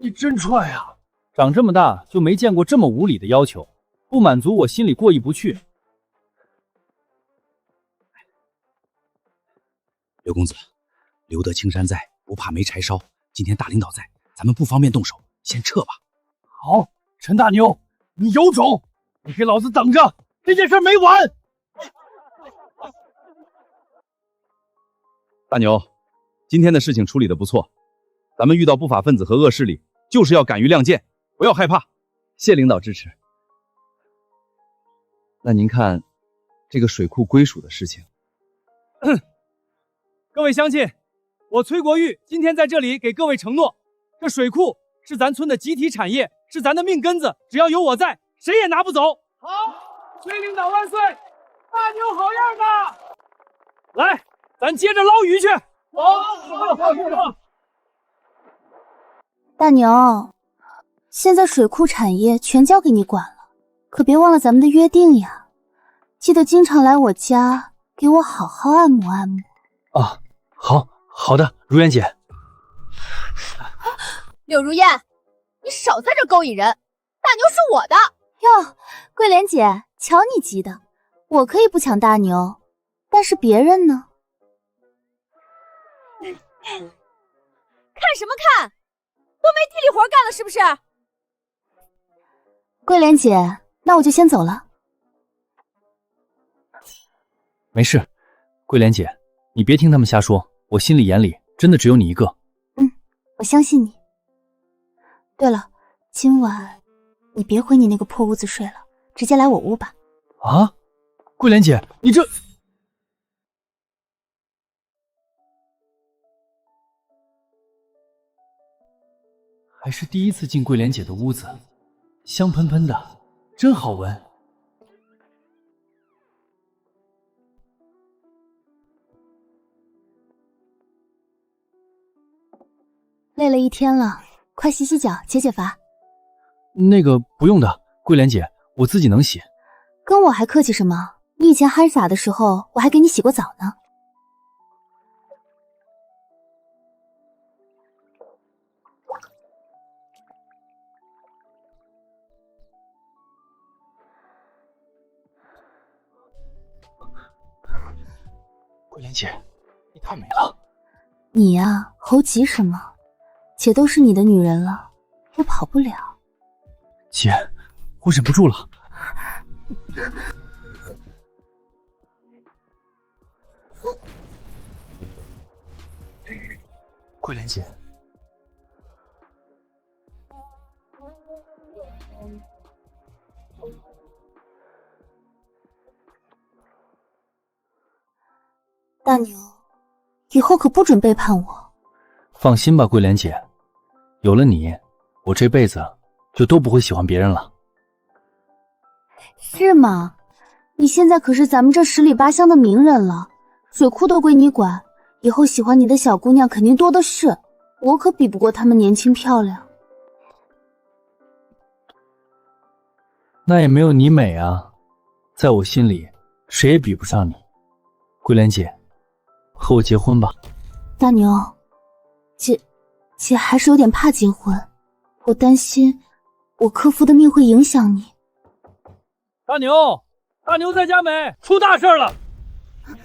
你真踹啊！长这么大就没见过这么无理的要求，不满足我心里过意不去。刘公子，留得青山在，不怕没柴烧。今天大领导在，咱们不方便动手，先撤吧。好，陈大牛，你有种！你给老子等着，这件事没完！大牛，今天的事情处理得不错，咱们遇到不法分子和恶势力，就是要敢于亮剑，不要害怕。谢领导支持。那您看，这个水库归属的事情，各位乡亲，我崔国玉今天在这里给各位承诺，这水库是咱村的集体产业，是咱的命根子，只要有我在，谁也拿不走。好，崔领导万岁！大牛好样的！来，咱接着捞鱼去。好。大牛，现在水库产业全交给你管了，可别忘了咱们的约定呀！记得经常来我家，给我好好按摩按摩。啊，好的，如烟姐。柳如烟，你少在这勾引人！大牛是我的哟，桂莲姐，瞧你急的，我可以不抢大牛，但是别人呢？看什么看？都没地里活干了是不是？桂莲姐，那我就先走了。没事，桂莲姐，你别听他们瞎说，我心里眼里真的只有你一个。我相信你。对了，今晚你别回你那个破屋子睡了，直接来我屋吧。啊，桂莲姐，你这……还是第一次进桂莲姐的屋子，香喷喷的，真好闻。累了一天了，快洗洗脚解解乏。那个不用的，桂莲姐，我自己能洗。跟我还客气什么？你以前憨傻的时候，我还给你洗过澡呢。桂莲姐，你太美了。你呀，猴急什么？姐都是你的女人了，我跑不了。姐，我忍不住了。桂莲姐，大牛，以后可不准背叛我。放心吧，桂莲姐，有了你，我这辈子就都不会喜欢别人了。是吗？你现在可是咱们这十里八乡的名人了，水库都归你管，以后喜欢你的小姑娘肯定多的是，我可比不过她们年轻漂亮。那也没有你美啊，在我心里，谁也比不上你。桂莲姐，和我结婚吧。大牛，姐还是有点怕结婚，我担心我克夫的命会影响你。大牛在家没？出大事了！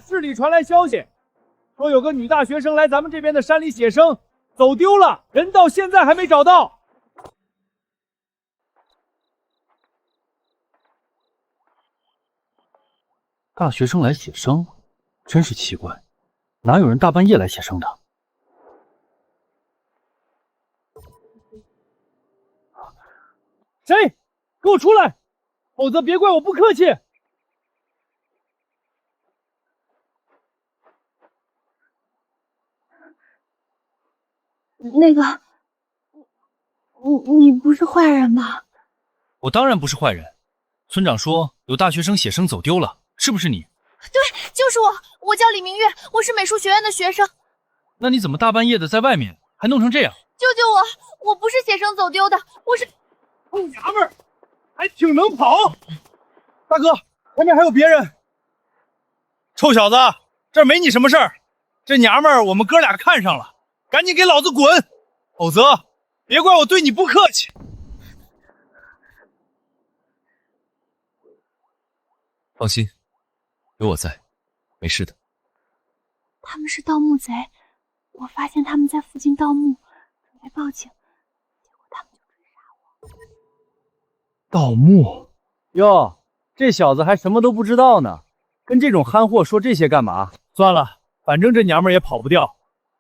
市里传来消息，说有个女大学生来咱们这边的山里写生，走丢了，人到现在还没找到。大学生来写生，真是奇怪，哪有人大半夜来写生的？谁？给我出来，否则别怪我不客气。那个，你不是坏人吧？我当然不是坏人。村长说有大学生写生走丢了，是不是你？对，就是我，我叫李明月，我是美术学院的学生。那你怎么大半夜的在外面，还弄成这样？救救我！我不是写生走丢的，我是……臭娘们儿，还挺能跑。大哥，外面还有别人。臭小子，这儿没你什么事儿。这娘们儿我们哥俩看上了，赶紧给老子滚，否则别怪我对你不客气。放心，有我在，没事的。他们是盗墓贼，我发现他们在附近盗墓，准备报警，结果他们就追杀我。盗墓？哟，这小子还什么都不知道呢，跟这种憨货说这些干嘛？算了，反正这娘们儿也跑不掉，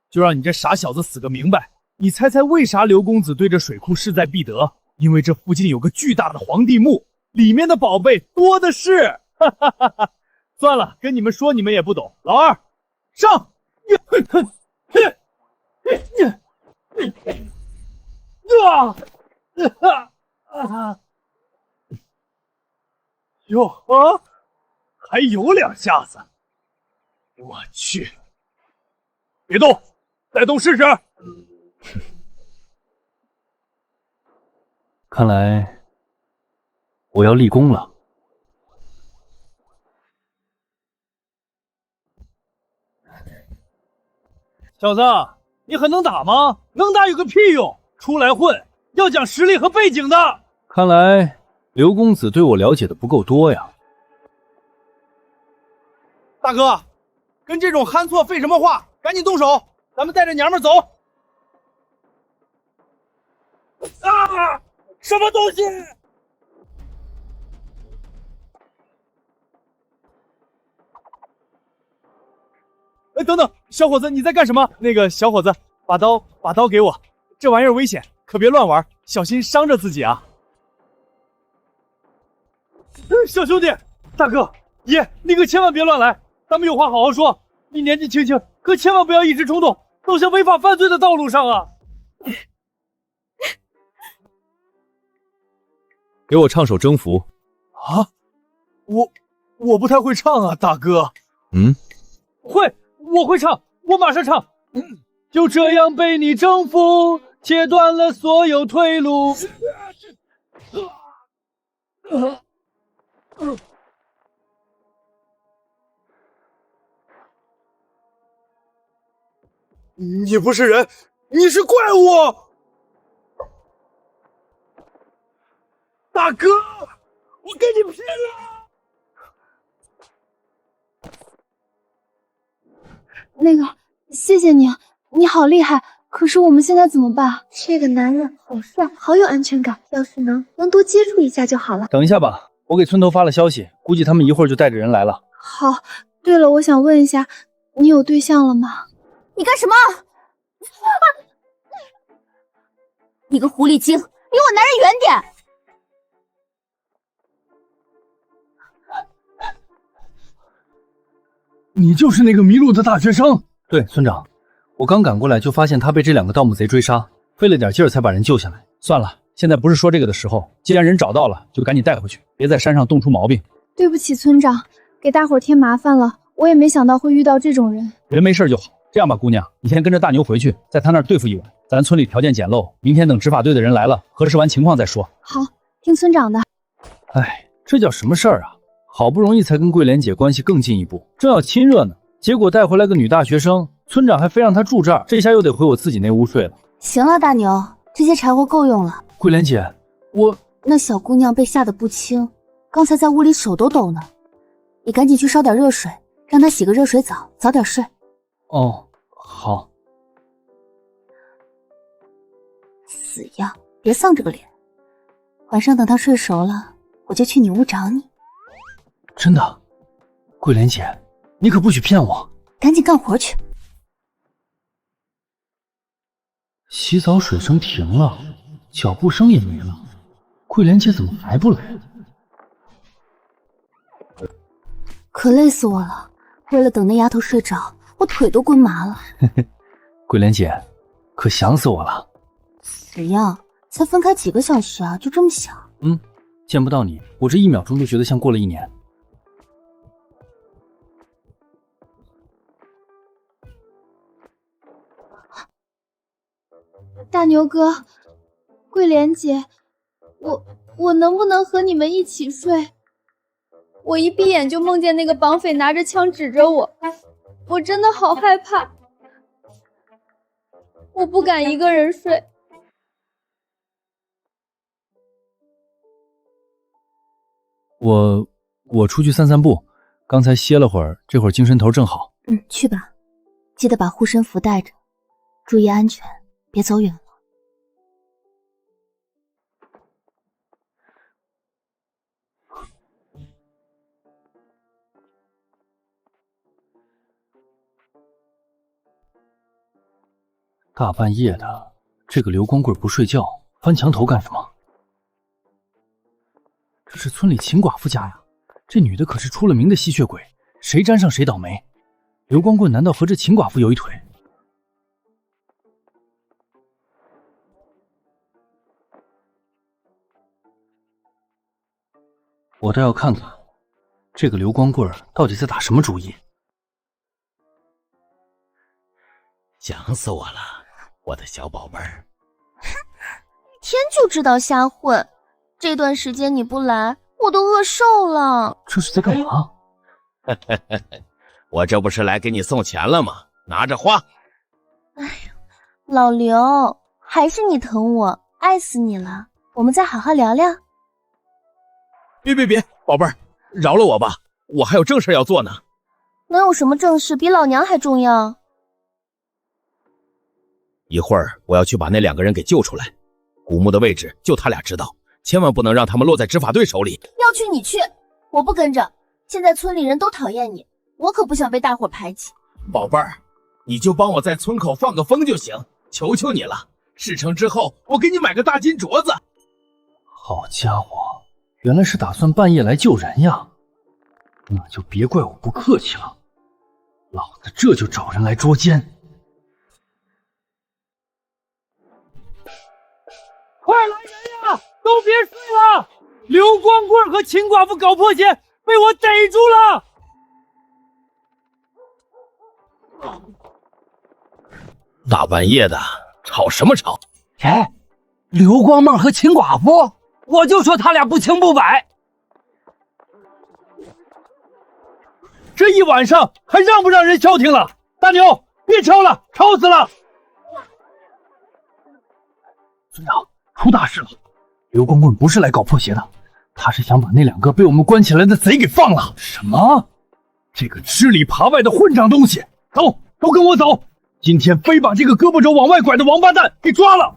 就让你这傻小子死个明白。你猜猜为啥刘公子对这水库势在必得？因为这附近有个巨大的皇帝墓，里面的宝贝多的是。哈哈哈哈！算了，跟你们说你们也不懂。老二，上！哟呵，还有两下子！我去！别动，再动试试！看来我要立功了。小子，你很能打吗？能打有个屁用！出来混要讲实力和背景的。看来刘公子对我了解的不够多呀。大哥，跟这种憨错废什么话？赶紧动手，咱们带着娘们走。啊！什么东西？哎，等等，小伙子，你在干什么？那个小伙子，把刀给我，这玩意儿危险，可别乱玩，小心伤着自己啊！小兄弟，大哥，爷，你可千万别乱来，咱们有话好好说。你年纪轻轻，可千万不要一时冲动，走向违法犯罪的道路上啊！给我唱首征服。啊，我不太会唱啊，大哥。会。我会唱，我马上唱。就这样被你征服，切断了所有退路。你不是人，你是怪物！大哥，我跟你拼了！那个，谢谢你，你好厉害。可是我们现在怎么办？这个男人好帅，好有安全感。要是能多接触一下就好了。等一下吧，我给村头发了消息，估计他们一会儿就带着人来了。好，对了，我想问一下，你有对象了吗？你干什么？你个狐狸精，离我男人远点！你就是那个迷路的大学生？对，村长，我刚赶过来就发现他被这两个盗墓贼追杀，费了点劲儿才把人救下来。算了，现在不是说这个的时候，既然人找到了，就赶紧带回去，别在山上冻出毛病。对不起，村长，给大伙添麻烦了，我也没想到会遇到这种人。人没事就好。这样吧，姑娘，你先跟着大牛回去，在他那儿对付一晚。咱村里条件简陋，明天等执法队的人来了，核实完情况再说。好，听村长的。哎，这叫什么事儿啊？好不容易才跟桂莲姐关系更进一步，正要亲热呢，结果带回来个女大学生，村长还非让她住这儿，这下又得回我自己那屋睡了。行了，大牛，这些柴火够用了。桂莲姐，那小姑娘被吓得不轻，刚才在屋里手都抖呢。你赶紧去烧点热水，让她洗个热水澡，早点睡。哦，好。死样，别丧着个脸。晚上等她睡熟了，我就去你屋找你。真的，桂莲姐，你可不许骗我！赶紧干活去。洗澡水声停了，脚步声也没了，桂莲姐怎么还不来？可累死我了！为了等那丫头睡着，我腿都滚麻了。桂莲姐，可想死我了。死呀！才分开几个小时啊，就这么想？见不到你，我这1秒钟都觉得像过了1年。大牛哥，桂莲姐，我能不能和你们一起睡？我一闭眼就梦见那个绑匪拿着枪指着我，我真的好害怕，我不敢一个人睡。我出去散散步，刚才歇了会儿，这会儿精神头正好。去吧，记得把护身符带着，注意安全，别走远了。大半夜的，这个刘光棍不睡觉，翻墙头干什么？这是村里秦寡妇家呀，这女的可是出了名的吸血鬼，谁沾上谁倒霉。刘光棍难道和这秦寡妇有一腿？我倒要看看，这个刘光棍到底在打什么主意。想死我了，我的小宝贝儿！天就知道瞎混，这段时间你不来，我都饿瘦了。这是在干嘛？我这不是来给你送钱了吗？拿着花。哎呀，老刘，还是你疼我，爱死你了。我们再好好聊聊。别，宝贝儿，饶了我吧，我还有正事要做呢。能有什么正事比老娘还重要？一会儿我要去把那2个人给救出来，古墓的位置就他俩知道，千万不能让他们落在执法队手里。要去你去，我不跟着。现在村里人都讨厌你，我可不想被大伙排挤。宝贝儿，你就帮我在村口放个风就行，求求你了。事成之后，我给你买个大金镯子。好家伙，原来是打算半夜来救人呀！那就别怪我不客气了，老子这就找人来捉奸。快来人呀！都别睡了！刘光棍和秦寡妇搞破鞋，被我逮住了！大半夜的，吵什么吵？哎，刘光妹和秦寡妇，我就说他俩不清不白。这一晚上还让不让人消停了？大牛，别吵了，吵死了！村长，出大事了！刘光棍不是来搞破鞋的，他是想把那2个被我们关起来的贼给放了。什么？这个吃里扒外的混账东西！走，都跟我走！今天非把这个胳膊肘往外拐的王八蛋给抓了！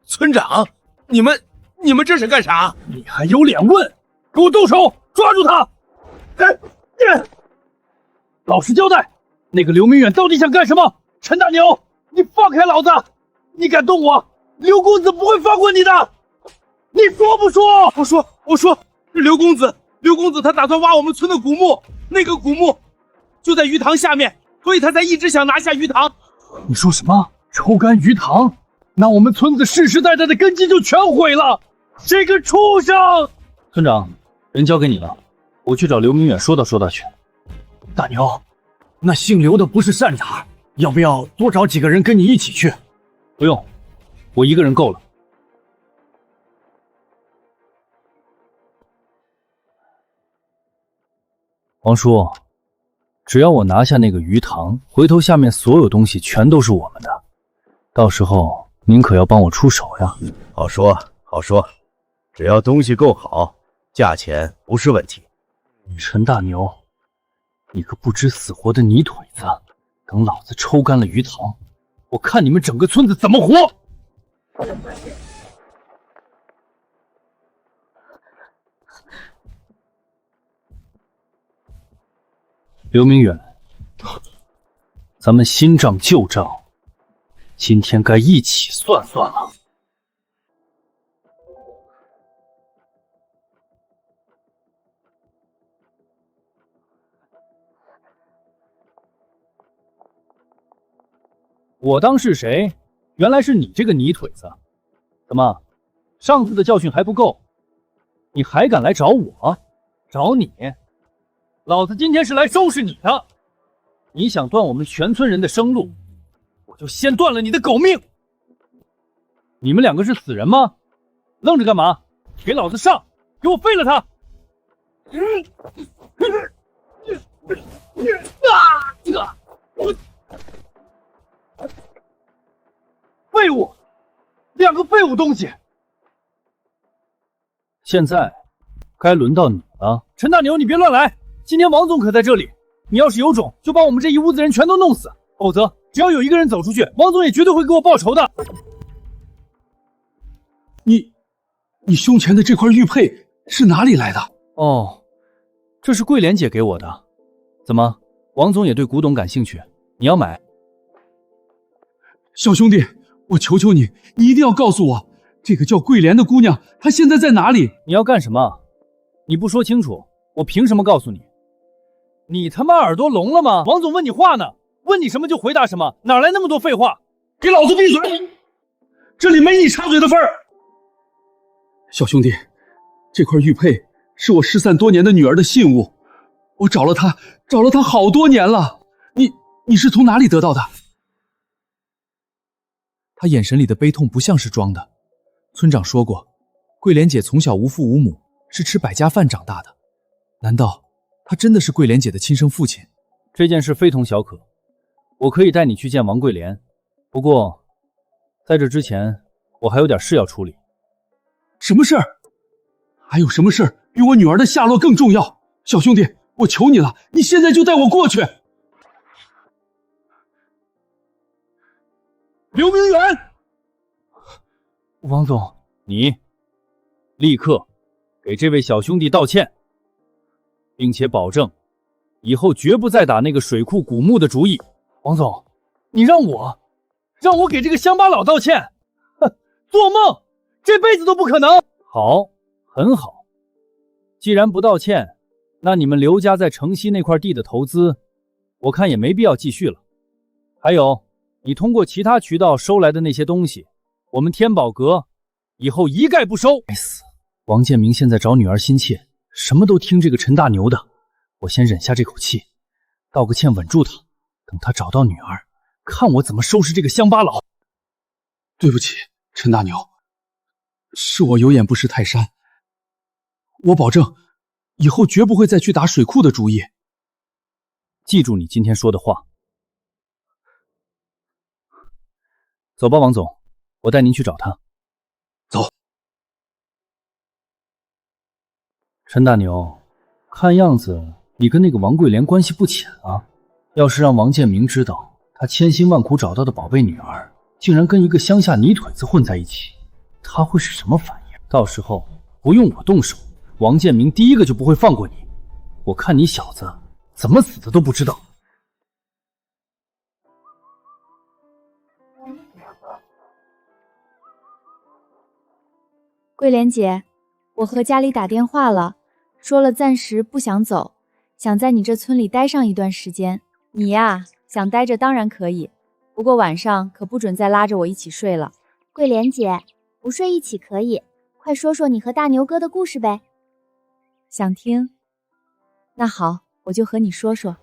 村长，你们这是干啥？你还有脸问？给我动手，抓住他！老实交代，那个刘明远到底想干什么？陈大牛，你放开老子！你敢动我，刘公子不会放过你的！你说不说？我说，刘公子他打算挖我们村的古墓，那个古墓就在鱼塘下面，所以他才一直想拿下鱼塘。你说什么？抽干鱼塘？那我们村子世世代代的根基就全毁了！这个畜生！村长，人交给你了，我去找刘明远说道去。大牛，那姓刘的不是善茬，要不要多找几个人跟你一起去？不用，我一个人够了。王叔，只要我拿下那个鱼塘，回头下面所有东西全都是我们的，到时候您可要帮我出手呀。好说，只要东西够好，价钱不是问题。陈大牛，你个不知死活的泥腿子，等老子抽干了鱼塘，我看你们整个村子怎么活！刘明远，咱们新账旧账，今天该一起算算了。我当是谁？原来是你这个泥腿子！怎么，上次的教训还不够？你还敢来找我？找你？老子今天是来收拾你的！你想断我们全村人的生路，我就先断了你的狗命！你们两个是死人吗？愣着干嘛？给老子上！给我废了他！废物！两个废物东西！现在该轮到你了，陈大牛，你别乱来！今天王总可在这里，你要是有种，就把我们这一屋子人全都弄死，否则只要有一个人走出去，王总也绝对会给我报仇的。你胸前的这块玉佩是哪里来的？哦，这是桂莲姐给我的。怎么，王总也对古董感兴趣？你要买？小兄弟，我求求你，你一定要告诉我，这个叫桂莲的姑娘，她现在在哪里？你要干什么？你不说清楚，我凭什么告诉你？你他妈耳朵聋了吗？王总问你话呢，问你什么就回答什么，哪来那么多废话？给老子闭嘴！这里没你插嘴的份儿。小兄弟，这块玉佩是我失散多年的女儿的信物，我找了她好多年了。你是从哪里得到的？他眼神里的悲痛不像是装的。村长说过，桂莲姐从小无父无母，是吃百家饭长大的。难道他真的是桂莲姐的亲生父亲？这件事非同小可，我可以带你去见王桂莲。不过，在这之前，我还有点事要处理。什么事儿？还有什么事儿比我女儿的下落更重要？小兄弟，我求你了，你现在就带我过去。刘明远，王总，你立刻给这位小兄弟道歉，并且保证以后绝不再打那个水库古墓的主意。王总，你让我给这个乡巴佬道歉？哼，做梦！这辈子都不可能。好，很好。既然不道歉，那你们刘家在城西那块地的投资，我看也没必要继续了。还有，你通过其他渠道收来的那些东西，我们天宝阁以后一概不收。该死！王建明现在找女儿心切，什么都听这个陈大牛的。我先忍下这口气，道个歉稳住他，等他找到女儿，看我怎么收拾这个乡巴佬。对不起，陈大牛，是我有眼不识泰山，我保证以后绝不会再去打水库的主意。记住你今天说的话。走吧，王总，我带您去找他。走。陈大牛，看样子你跟那个王桂莲关系不浅啊。要是让王建明知道他千辛万苦找到的宝贝女儿，竟然跟一个乡下泥腿子混在一起，他会是什么反应？到时候不用我动手，王建明第一个就不会放过你。我看你小子怎么死的都不知道。桂莲姐，我和家里打电话了，说了暂时不想走，想在你这村里待上一段时间。你呀，想待着当然可以，不过晚上可不准再拉着我一起睡了。桂莲姐，不睡一起可以，快说说你和大牛哥的故事呗。想听？那好，我就和你说说。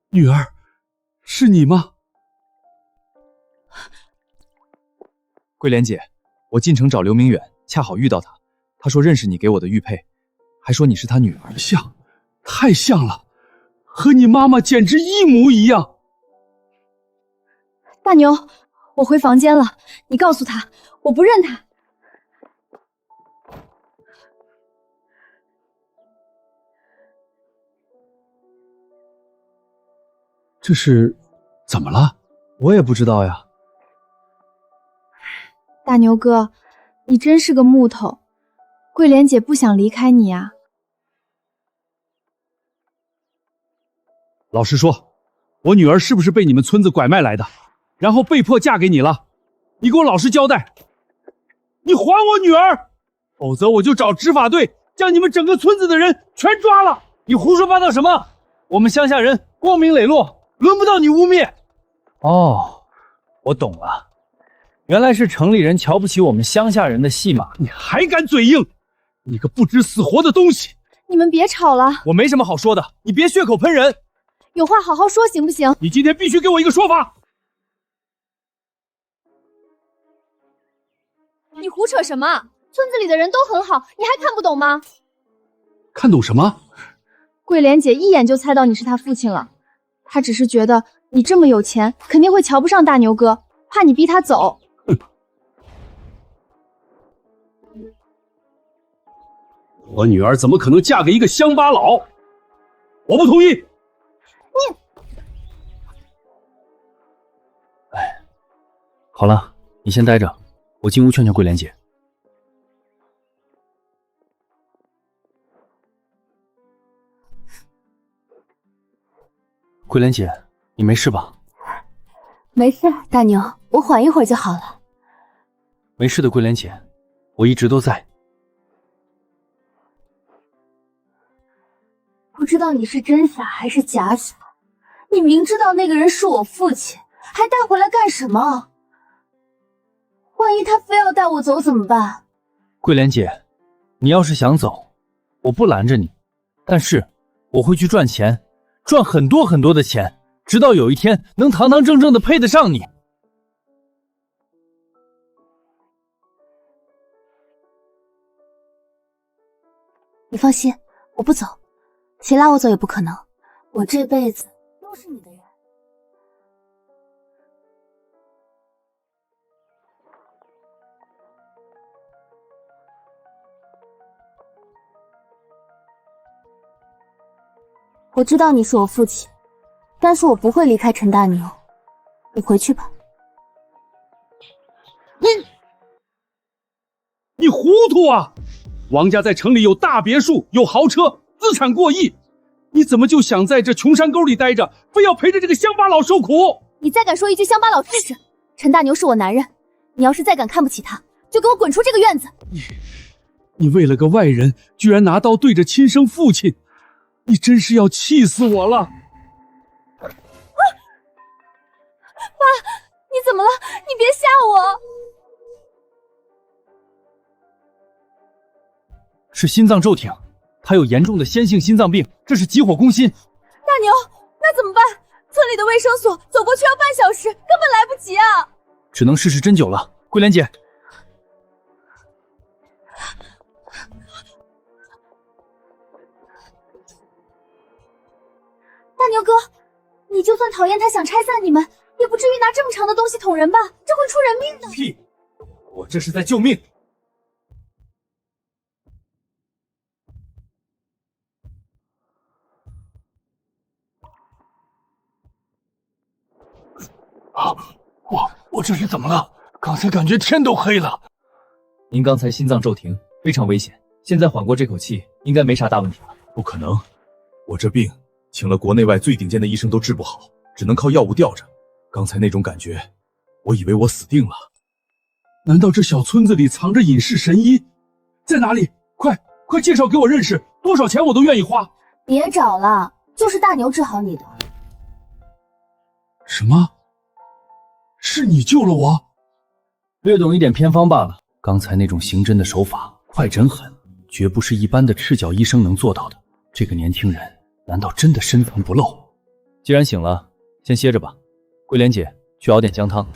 女儿，是你吗？桂莲姐，我进城找刘明远，恰好遇到他，他说认识你给我的玉佩，还说你是他女儿。像，太像了，和你妈妈简直一模一样。大牛，我回房间了，你告诉他，我不认他。这是怎么了？我也不知道呀。大牛哥，你真是个木头，桂莲姐不想离开你啊。老实说，我女儿是不是被你们村子拐卖来的，然后被迫嫁给你了？你给我老实交代，你还我女儿，否则我就找执法队将你们整个村子的人全抓了。你胡说八道什么？我们乡下人光明磊落，轮不到你污蔑。哦，我懂了，原来是城里人瞧不起我们乡下人的戏码。你还敢嘴硬？你个不知死活的东西！你们别吵了，我没什么好说的，你别血口喷人。有话好好说行不行？你今天必须给我一个说法。你胡扯什么？村子里的人都很好，你还看不懂吗？看懂什么？桂莲姐一眼就猜到你是她父亲了，她只是觉得你这么有钱，肯定会瞧不上大牛哥，怕你逼他走。我女儿怎么可能嫁给一个乡巴佬？我不同意。你，好了，你先待着，我进屋劝劝桂莲姐。桂莲姐，你没事吧？没事，大牛，我缓一会儿就好了。没事的，桂莲姐，我一直都在。不知道你是真傻还是假傻，你明知道那个人是我父亲，还带回来干什么？万一他非要带我走怎么办？桂莲姐，你要是想走，我不拦着你，但是我会去赚钱，赚很多很多的钱，直到有一天能堂堂正正的配得上你。你放心，我不走，谁拉我走也不可能，我这辈子都是你的人。我知道你是我父亲，但是我不会离开陈大牛，你回去吧。你糊涂啊！王家在城里有大别墅，有豪车，资产过亿，你怎么就想在这穷山沟里待着，非要陪着这个乡巴佬受苦？你再敢说一句乡巴佬试试！陈大牛是我男人，你要是再敢看不起他，就给我滚出这个院子！你为了个外人，居然拿刀对着亲生父亲，你真是要气死我了！爸，你怎么了？你别吓我！是心脏骤停，他有严重的先性心脏病，这是急火攻心。大牛，那怎么办？村里的卫生所走过去要半小时，根本来不及啊！只能试试针灸了。桂莲姐，大牛哥，你就算讨厌他想拆散你们，也不至于拿这么长的东西捅人吧？这会出人命的。屁！我这是在救命。我这是怎么了？刚才感觉天都黑了。您刚才心脏骤停，非常危险，现在缓过这口气，应该没啥大问题了。不可能，我这病请了国内外最顶尖的医生都治不好，只能靠药物吊着。刚才那种感觉，我以为我死定了。难道这小村子里藏着隐世神医？在哪里？快介绍给我认识，多少钱我都愿意花。别找了，就是大牛治好你的。什么？是你救了我？略懂一点偏方罢了。刚才那种刑侦的手法，快诊狠，绝不是一般的赤脚医生能做到的。这个年轻人难道真的深藏不露？既然醒了，先歇着吧。桂莲姐，去熬点姜汤。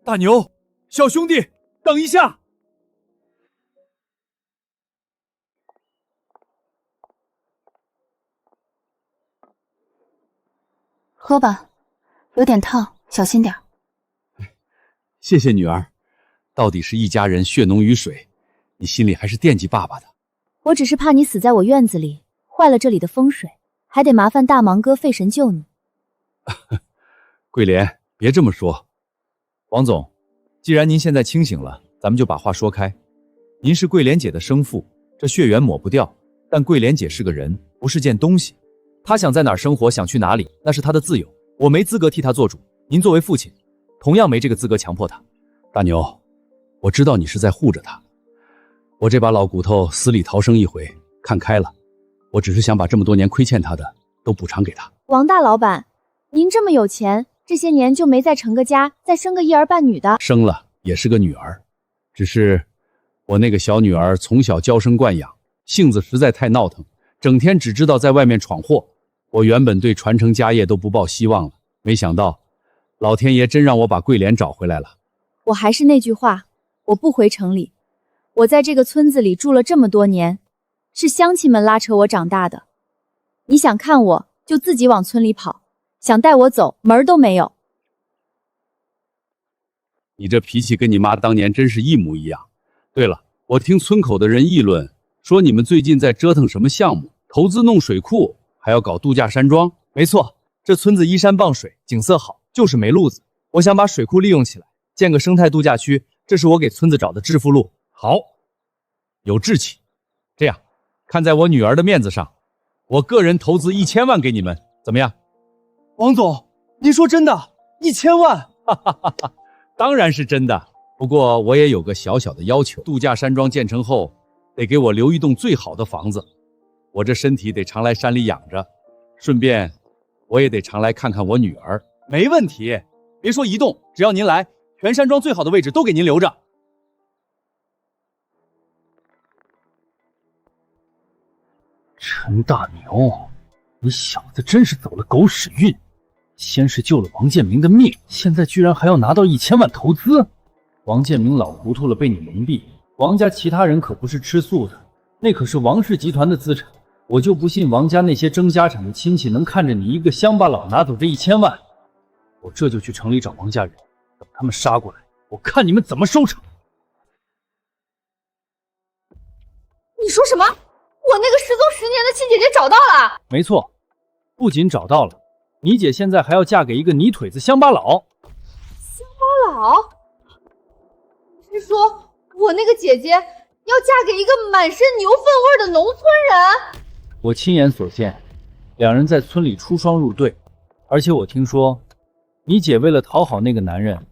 大牛，小兄弟，等一下！喝吧，有点烫，小心点。谢谢女儿，到底是一家人血浓于水，你心里还是惦记爸爸的。我只是怕你死在我院子里，坏了这里的风水，还得麻烦大芒哥费神救你。桂莲，别这么说。王总，既然您现在清醒了，咱们就把话说开。您是桂莲姐的生父，这血缘抹不掉，但桂莲姐是个人，不是件东西。她想在哪儿生活，想去哪里，那是她的自由，我没资格替她做主。您作为父亲，同样没这个资格强迫她。大牛，我知道你是在护着她，我这把老骨头死里逃生一回，看开了。我只是想把这么多年亏欠他的都补偿给他。王大老板，您这么有钱，这些年就没再成个家，再生个一儿半女的？生了也是个女儿，只是我那个小女儿从小娇生惯养，性子实在太闹腾，整天只知道在外面闯祸。我原本对传承家业都不抱希望了，没想到老天爷真让我把桂莲找回来了。我还是那句话，我不回城里。我在这个村子里住了这么多年，是乡亲们拉扯我长大的。你想看我，就自己往村里跑，想带我走，门儿都没有。你这脾气跟你妈当年真是一模一样。对了，我听村口的人议论，说你们最近在折腾什么项目，投资弄水库，还要搞度假山庄。没错，这村子依山傍水，景色好，就是没路子。我想把水库利用起来，建个生态度假区，这是我给村子找的致富路。好，有志气。这样，看在我女儿的面子上，我个人投资1000万给你们，怎么样？王总，您说真的？1000万？哈哈哈哈，当然是真的。不过我也有个小小的要求，度假山庄建成后，得给我留一栋最好的房子。我这身体得常来山里养着，顺便我也得常来看看我女儿。没问题，别说移动，只要您来，全山庄最好的位置都给您留着。陈大牛，你小子真是走了狗屎运！先是救了王建明的命，现在居然还要拿到1000万投资。王建明老糊涂了，被你蒙蔽。王家其他人可不是吃素的，那可是王氏集团的资产。我就不信王家那些争家产的亲戚能看着你一个乡巴佬拿走这1000万。我这就去城里找王家人，等他们杀过来，我看你们怎么收场。你说什么？我那个失踪10年的亲姐姐找到了？没错，不仅找到了，你姐现在还要嫁给一个泥腿子乡巴佬。乡巴佬？你是说我那个姐姐要嫁给一个满身牛粪味的农村人？我亲眼所见，两人在村里出双入对，而且我听说，你姐为了讨好那个男人，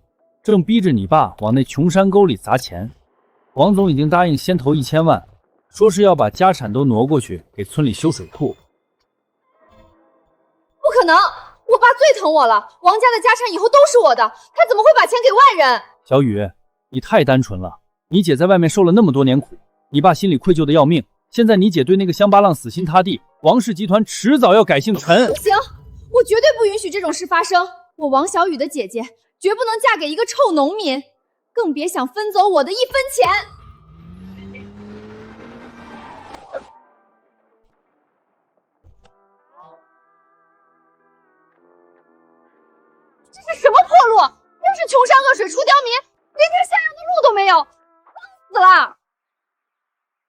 正逼着你爸往那穷山沟里砸钱。王总已经答应先投1000万。说是要把家产都挪过去给村里修水库。不可能，我爸最疼我了，王家的家产以后都是我的，他怎么会把钱给外人？小雨，你太单纯了。你姐在外面受了那么多年苦，你爸心里愧疚的要命。现在你姐对那个乡巴郎死心塌地，王氏集团迟早要改姓陈。不行，我绝对不允许这种事发生。我王小雨的姐姐绝不能嫁给一个臭农民，更别想分走我的1分钱。这是什么破路？真是穷山恶水出刁民，连条下药的路都没有，死了！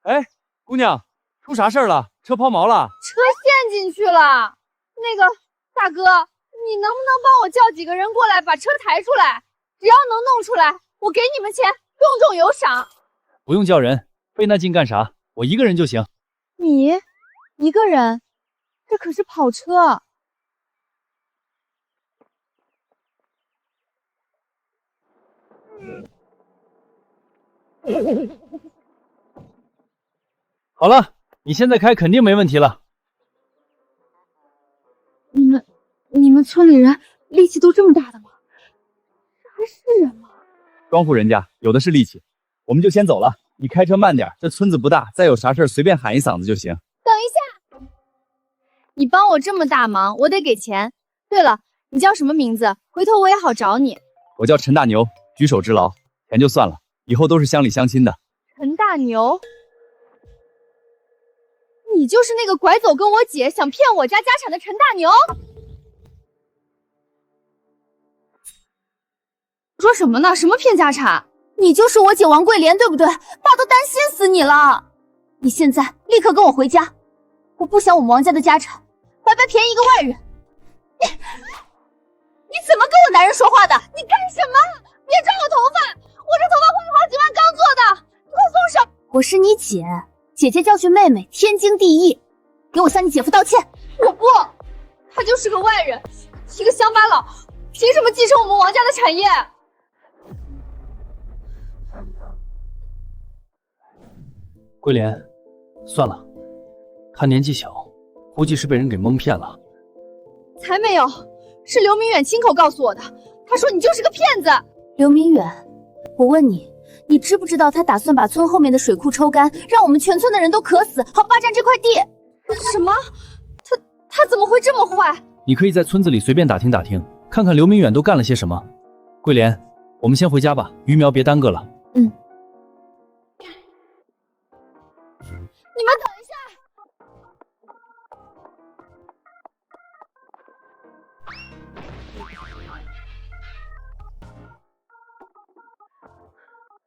哎，姑娘，出啥事儿了？车抛锚了？车陷进去了。那个大哥，你能不能帮我叫几个人过来把车抬出来？只要能弄出来，我给你们钱，重重有赏。不用叫人，费那劲干啥？我一个人就行。你一个人？这可是跑车。好了，你现在开肯定没问题了。你们村里人力气都这么大的吗？这还是人吗？庄户人家有的是力气，我们就先走了。你开车慢点，这村子不大，再有啥事随便喊一嗓子就行。等一下，你帮我这么大忙，我得给钱。对了，你叫什么名字？回头我也好找你。我叫陈大牛，举手之劳，钱就算了，以后都是乡里乡亲的。陈大牛，你就是那个拐走跟我姐想骗我家家产的陈大牛？说什么呢？什么骗家产？你就是我姐王桂莲，对不对？爸都担心死你了。你现在立刻跟我回家，我不想我们王家的家产白白便宜一个外人。你怎么跟我男人说话的？你干什么？别抓我头发，我这头发花了好几万刚做的，你快松手！我是你姐，姐姐教训妹妹天经地义，给我向你姐夫道歉。我不，他就是个外人，一个乡巴佬，凭什么继承我们王家的产业？桂莲，算了，他年纪小，估计是被人给蒙骗了。才没有，是刘明远亲口告诉我的。他说你就是个骗子。刘明远，我问你，你知不知道他打算把村后面的水库抽干，让我们全村的人都渴死，好霸占这块地？什么？他怎么会这么坏？你可以在村子里随便打听打听，看看刘明远都干了些什么。桂莲，我们先回家吧，鱼苗别耽搁了。嗯。你们等一下。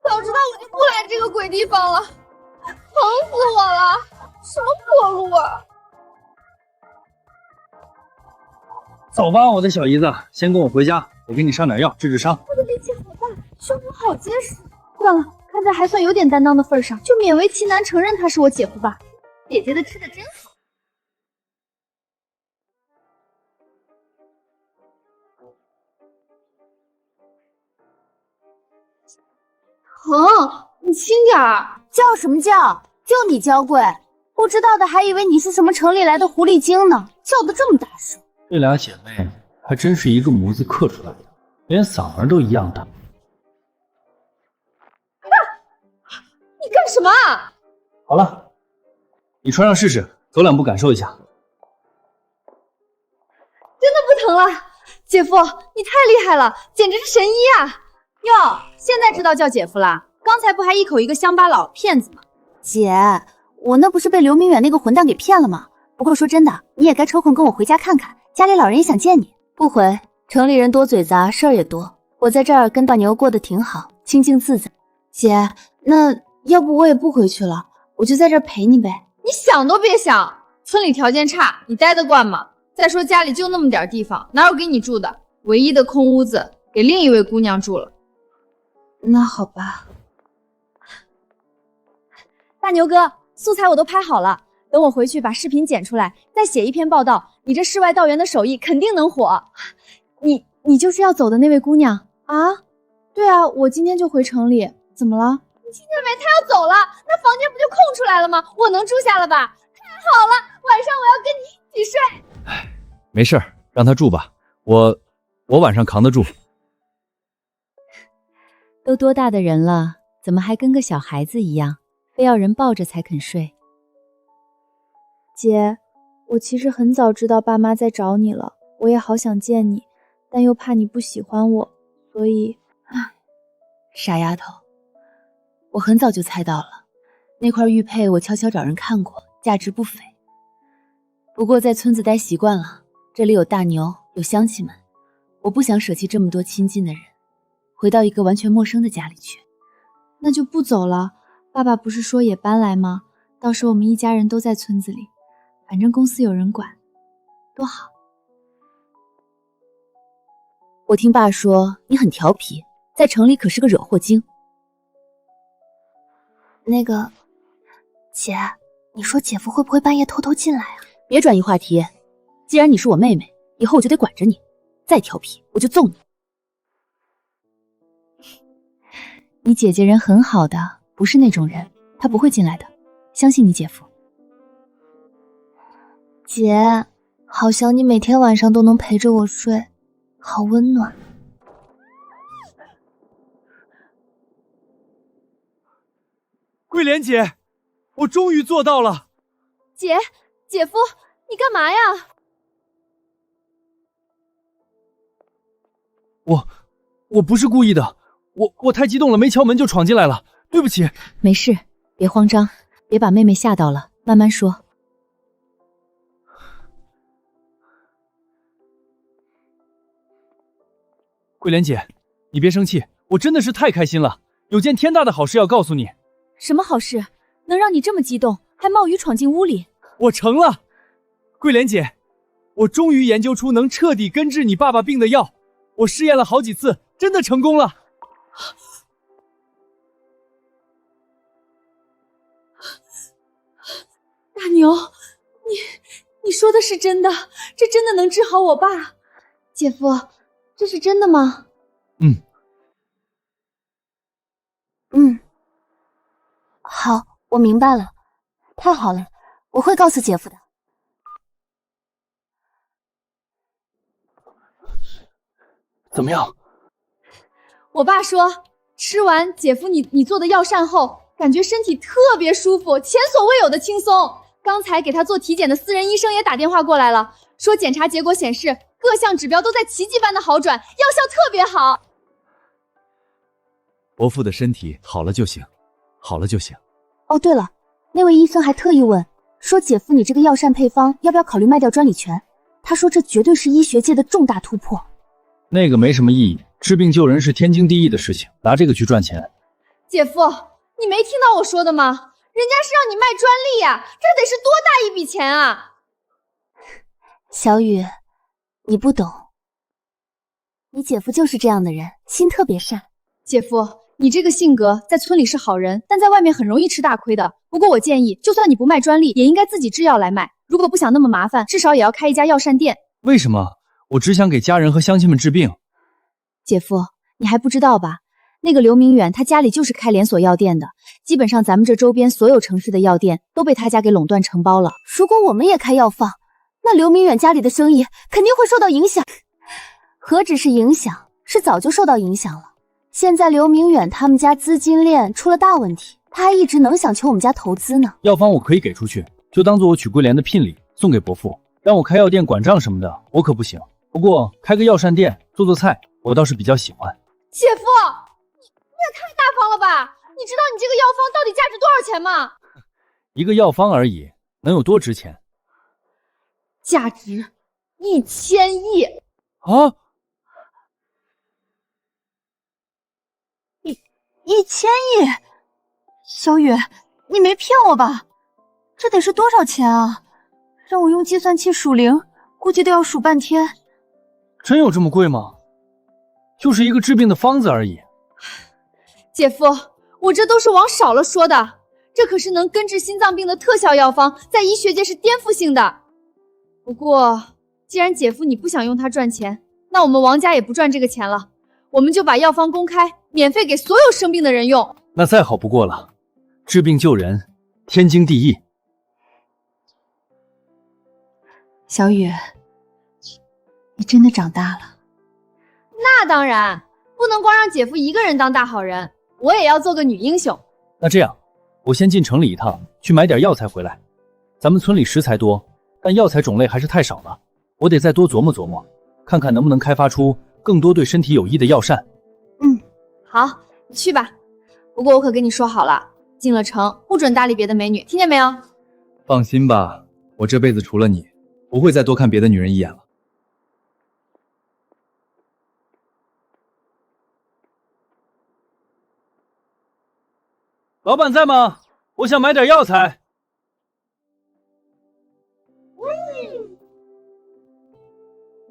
早知道我就不来这个鬼地方了，疼死我了！什么破路啊！走吧，我的小姨子，先跟我回家，我给你上点药治治伤。我的力气好大，胸脯好结实。算了，看在还算有点担当的份上，就勉为其难承认他是我姐夫吧。姐姐的吃的真好。疼，你轻点儿。叫什么叫？就你娇贵，不知道的还以为你是什么城里来的狐狸精呢，叫得这么大声。这俩姐妹还真是一个模子刻出来的，连嗓门都一样大。你干什么？好了，你穿上试试，走两步感受一下。真的不疼了，姐夫，你太厉害了，简直是神医啊！哟，现在知道叫姐夫了，刚才不还一口一个乡巴佬骗子吗？姐，我那不是被刘明远那个混蛋给骗了吗？不过说真的，你也该抽空跟我回家看看，家里老人也想见你。不回，城里人多嘴杂，事儿也多，我在这儿跟大牛过得挺好，清静自在。姐，那要不我也不回去了，我就在这儿陪你呗。你想都别想，村里条件差，你待得惯吗？再说家里就那么点地方，哪有给你住的？唯一的空屋子给另一位姑娘住了。那好吧。大牛哥，素材我都拍好了，等我回去把视频剪出来，再写一篇报道，你这世外道员的手艺肯定能火。你就是要走的那位姑娘啊？对啊，我今天就回城里，怎么了？你听见没？她要走了，那房间不就空出来了吗？我能住下了吧？太好了，晚上我要跟你一起睡。没事儿，让他住吧，我晚上扛得住。都多大的人了，怎么还跟个小孩子一样，非要人抱着才肯睡？姐，我其实很早知道爸妈在找你了，我也好想见你，但又怕你不喜欢我，所以……傻丫头，我很早就猜到了，那块玉佩我悄悄找人看过，价值不菲。不过在村子待习惯了，这里有大牛，有乡亲们，我不想舍弃这么多亲近的人，回到一个完全陌生的家里去。那就不走了，爸爸不是说也搬来吗？到时候我们一家人都在村子里，反正公司有人管，多好。我听爸说你很调皮，在城里可是个惹祸精。那个，姐，你说姐夫会不会半夜偷偷进来啊？别转移话题，既然你是我妹妹，以后我就得管着你，再调皮我就揍你。你姐姐人很好的，不是那种人，她不会进来的，相信你姐夫。姐，好想你每天晚上都能陪着我睡，好温暖。桂莲姐，我终于做到了。姐夫，你干嘛呀？我不是故意的，我太激动了，没敲门就闯进来了，对不起。没事，别慌张，别把妹妹吓到了，慢慢说。桂莲姐，你别生气，我真的是太开心了，有件天大的好事要告诉你。什么好事？能让你这么激动，还冒雨闯进屋里？我成了，桂莲姐，我终于研究出能彻底根治你爸爸病的药，我试验了好几次，真的成功了。大牛，你说的是真的？这真的能治好我爸？姐夫，这是真的吗？好，我明白了，太好了，我会告诉姐夫的。怎么样？我爸说，吃完姐夫你做的药膳后，感觉身体特别舒服，前所未有的轻松。刚才给他做体检的私人医生也打电话过来了，说检查结果显示各项指标都在奇迹般的好转，药效特别好。伯父的身体好了就行，好了就行。哦，对了，那位医生还特意问，说姐夫你这个药膳配方要不要考虑卖掉专利权？他说这绝对是医学界的重大突破。那个没什么意义，治病救人是天经地义的事情，拿这个去赚钱。姐夫，你没听到我说的吗？人家是让你卖专利呀，这得是多大一笔钱啊！小雨，你不懂，你姐夫就是这样的人，心特别善。姐夫，你这个性格在村里是好人，但在外面很容易吃大亏的。不过我建议，就算你不卖专利，也应该自己制药来卖。如果不想那么麻烦，至少也要开一家药膳店。为什么？我只想给家人和乡亲们治病。姐夫，你还不知道吧？那个刘明远他家里就是开连锁药店的，基本上咱们这周边所有城市的药店都被他家给垄断承包了。如果我们也开药房，那刘明远家里的生意肯定会受到影响。何止是影响，是早就受到影响了。现在刘明远他们家资金链出了大问题，他还一直能想求我们家投资呢。药方我可以给出去，就当做我娶桂莲的聘礼送给伯父。让我开药店管账什么的，我可不行。不过开个药膳店做菜，我倒是比较喜欢。姐夫，你也太大方了吧？你知道你这个药方到底价值多少钱吗？一个药方而已，能有多值钱？价值1000亿啊！1000亿！小雨，你没骗我吧？这得是多少钱啊？让我用计算器数零，估计都要数半天。真有这么贵吗？就是一个治病的方子而已。姐夫，我这都是往少了说的，这可是能根治心脏病的特效药方，在医学界是颠覆性的。不过，既然姐夫你不想用它赚钱，那我们王家也不赚这个钱了，我们就把药方公开，免费给所有生病的人用。那再好不过了，治病救人，天经地义。小雨，你真的长大了。那当然，不能光让姐夫一个人当大好人，我也要做个女英雄。那这样，我先进城里一趟，去买点药材回来。咱们村里食材多，但药材种类还是太少了，我得再多琢磨琢磨，看看能不能开发出更多对身体有益的药膳。好，你去吧。不过我可跟你说好了，进了城不准搭理别的美女，听见没有？放心吧，我这辈子除了你，不会再多看别的女人一眼了。老板在吗？我想买点药材。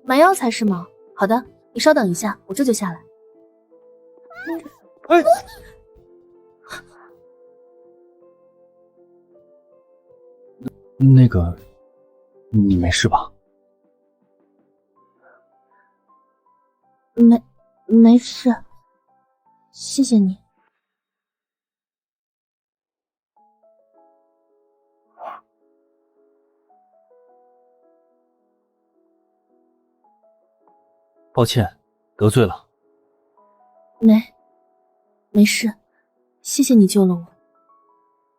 买药材是吗？好的，你稍等一下，我这就下来。哎，那个，你没事吧？没事，谢谢你。抱歉，得罪了。没事，谢谢你救了我。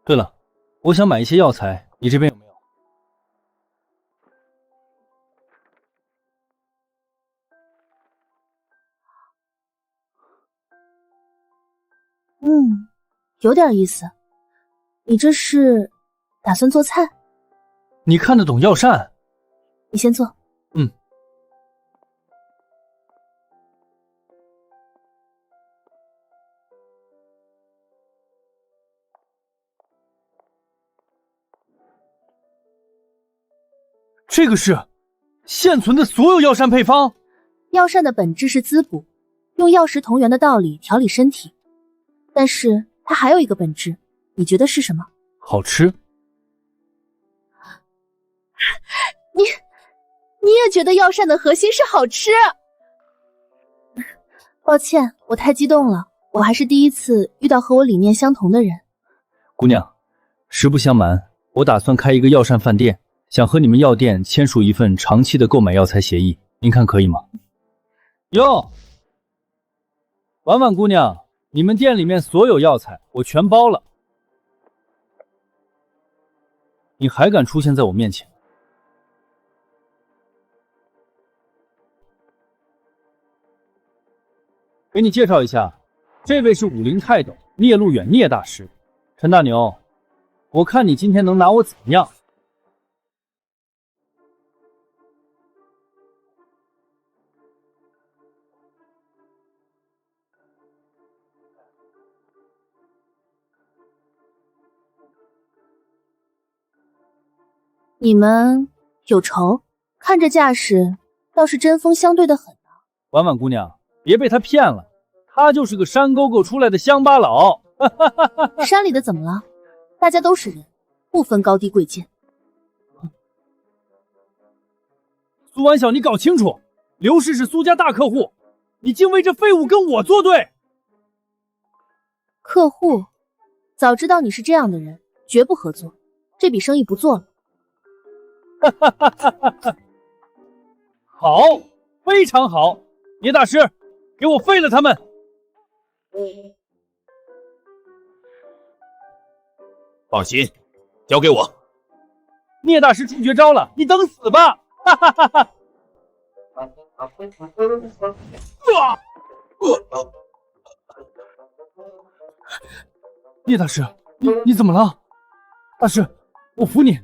对了，我想买一些药材，你这边有没有？有点意思。你这是打算做菜？你看得懂药膳？你先做。这个是现存的所有药膳配方。药膳的本质是滋补，用药食同源的道理调理身体。但是它还有一个本质，你觉得是什么？好吃。你也觉得药膳的核心是好吃？抱歉，我太激动了，我还是第一次遇到和我理念相同的人。姑娘，实不相瞒，我打算开一个药膳饭店，想和你们药店签署一份长期的购买药材协议，您看可以吗？哟，婉婉姑娘，你们店里面所有药材我全包了，你还敢出现在我面前？给你介绍一下，这位是武林泰斗聂路远聂大师。陈大牛，我看你今天能拿我怎么样？你们有仇？看这架势，倒是针锋相对的很。婉婉姑娘，别被他骗了，他就是个山沟沟出来的乡巴佬。山里的怎么了？大家都是人，不分高低贵贱。苏婉晓，你搞清楚，刘氏是苏家大客户，你竟为这废物跟我作对。客户？早知道你是这样的人，绝不合作，这笔生意不做了。好，非常好，聂大师，给我废了他们。放心，交给我。聂大师出绝招了，你等死吧！哈哈哈哈！聂大师，你怎么了？大师，我扶你。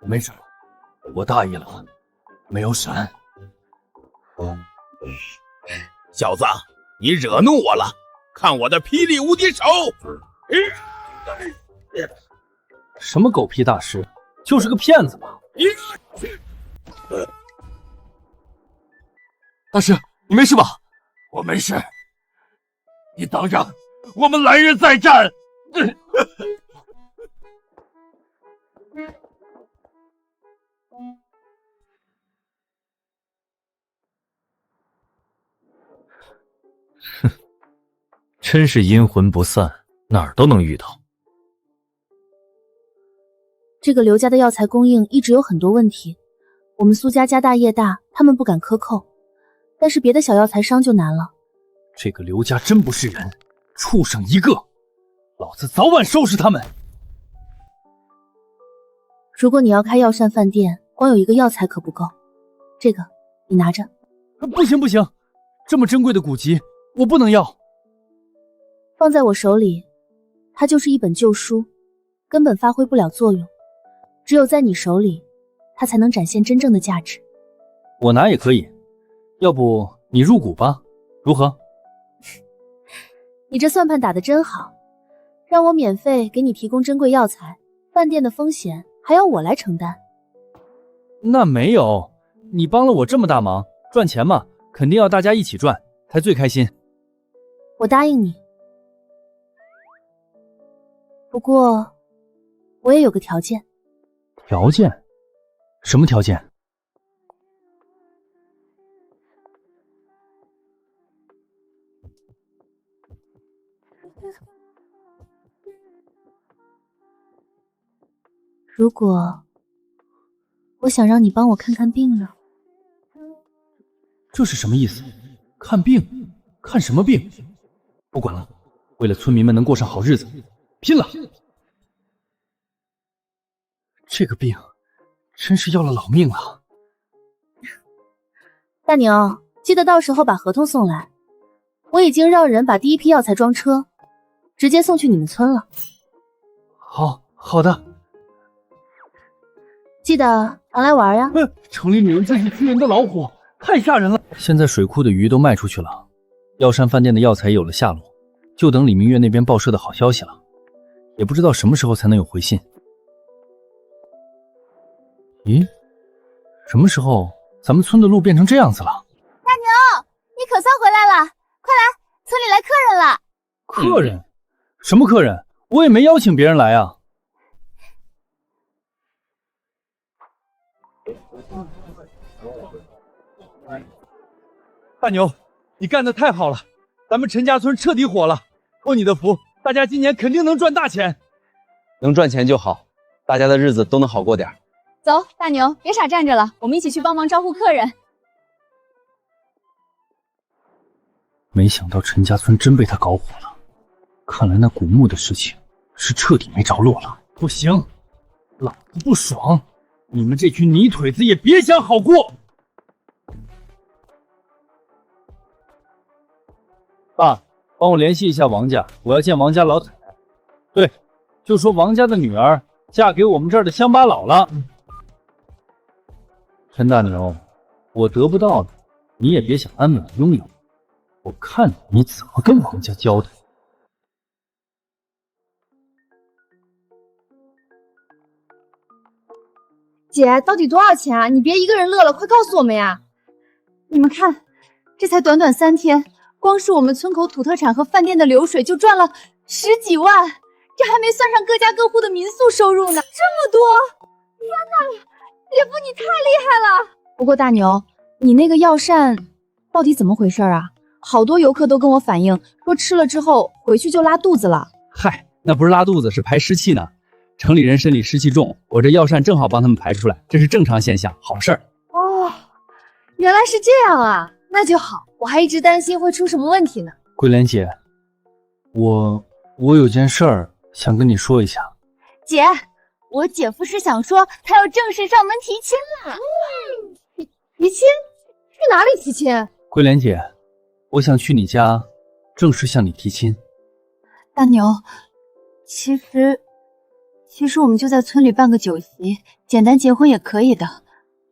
没事，我大意了，没有闪。小子，你惹怒我了，看我的霹雳无敌手！什么狗屁大师，就是个骗子嘛！大师，你没事吧？我没事。你等着，我们来日再战。哼，真是阴魂不散，哪儿都能遇到。这个刘家的药材供应一直有很多问题，我们苏家家大业大，他们不敢克扣，但是别的小药材商就难了。这个刘家真不是人，畜生一个，老子早晚收拾他们。如果你要开药膳饭店，光有一个药材可不够，这个你拿着。不行不行，这么珍贵的古籍我不能要。放在我手里，它就是一本旧书，根本发挥不了作用。只有在你手里，它才能展现真正的价值。我拿也可以，要不你入股吧，如何？你这算盘打得真好，让我免费给你提供珍贵药材，饭店的风险还要我来承担。那没有，你帮了我这么大忙，赚钱嘛，肯定要大家一起赚，才最开心。我答应你，不过我也有个条件。条件？什么条件？如果我想让你帮我看看病呢？这是什么意思？看病？看什么病？不管了，为了村民们能过上好日子，拼了！这个病真是要了老命了。大牛，记得到时候把合同送来，我已经让人把第一批药材装车，直接送去你们村了。好的。记得常来玩呀。城里女人真是吃人的老虎，太吓人了。现在水库的鱼都卖出去了，药膳饭店的药材有了下落，就等李明月那边报社的好消息了，也不知道什么时候才能有回信。咦，什么时候咱们村的路变成这样子了？大牛，你可算回来了，快来，村里来客人了。客人？什么客人？我也没邀请别人来啊。大牛，你干得太好了，咱们陈家村彻底火了，托你的福，大家今年肯定能赚大钱。能赚钱就好，大家的日子都能好过点。走，大牛，别傻站着了，我们一起去帮忙招呼客人。没想到陈家村真被他搞火了，看来那古墓的事情是彻底没着落了。不行，老子不爽！你们这群泥腿子也别想好过！爸，帮我联系一下王家，我要见王家老太太。对，就说王家的女儿嫁给我们这儿的乡巴佬了。陈大牛，我得不到的，你也别想安稳拥有。我看你怎么跟王家交代。姐，到底多少钱啊？你别一个人乐了，快告诉我们呀！你们看，这才短短3天，光是我们村口土特产和饭店的流水就赚了10几万，这还没算上各家各户的民宿收入呢，这么多！天哪，姐夫你太厉害了！不过大牛，你那个药膳到底怎么回事啊？好多游客都跟我反映说吃了之后回去就拉肚子了。嗨，那不是拉肚子，是排湿气呢。城里人身体湿气重，我这药膳正好帮他们排出来，这是正常现象，好事儿。哦，原来是这样啊，那就好，我还一直担心会出什么问题呢。桂莲姐，我有件事儿想跟你说一下。姐，我姐夫是想说他要正式上门提亲了。提亲？去哪里提亲？桂莲姐，我想去你家正式向你提亲。大牛，其实我们就在村里办个酒席，简单结婚也可以的，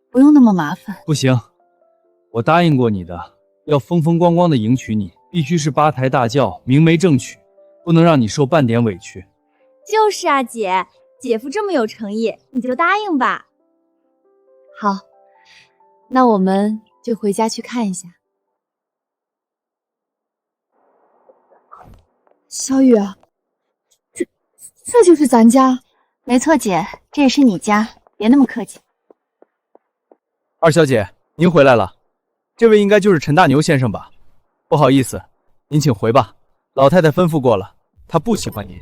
不用那么麻烦。不行，我答应过你的，要风风光光的迎娶你，必须是八抬大轿，明媒正娶，不能让你受半点委屈。就是啊，姐，姐夫这么有诚意，你就答应吧。好，那我们就回家去看一下。小雨，这就是咱家。没错，姐，这也是你家，别那么客气。二小姐，您回来了，这位应该就是陈大牛先生吧？不好意思，您请回吧，老太太吩咐过了，她不喜欢您。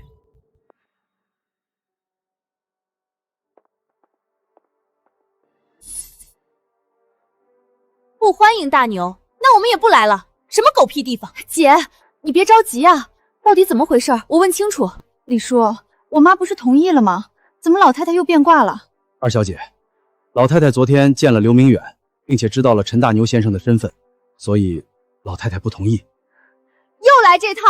不欢迎大牛，那我们也不来了。什么狗屁地方！姐，你别着急啊，到底怎么回事？我问清楚。李叔，我妈不是同意了吗？怎么老太太又变卦了？二小姐，老太太昨天见了刘明远，并且知道了陈大牛先生的身份，所以老太太不同意。又来这套，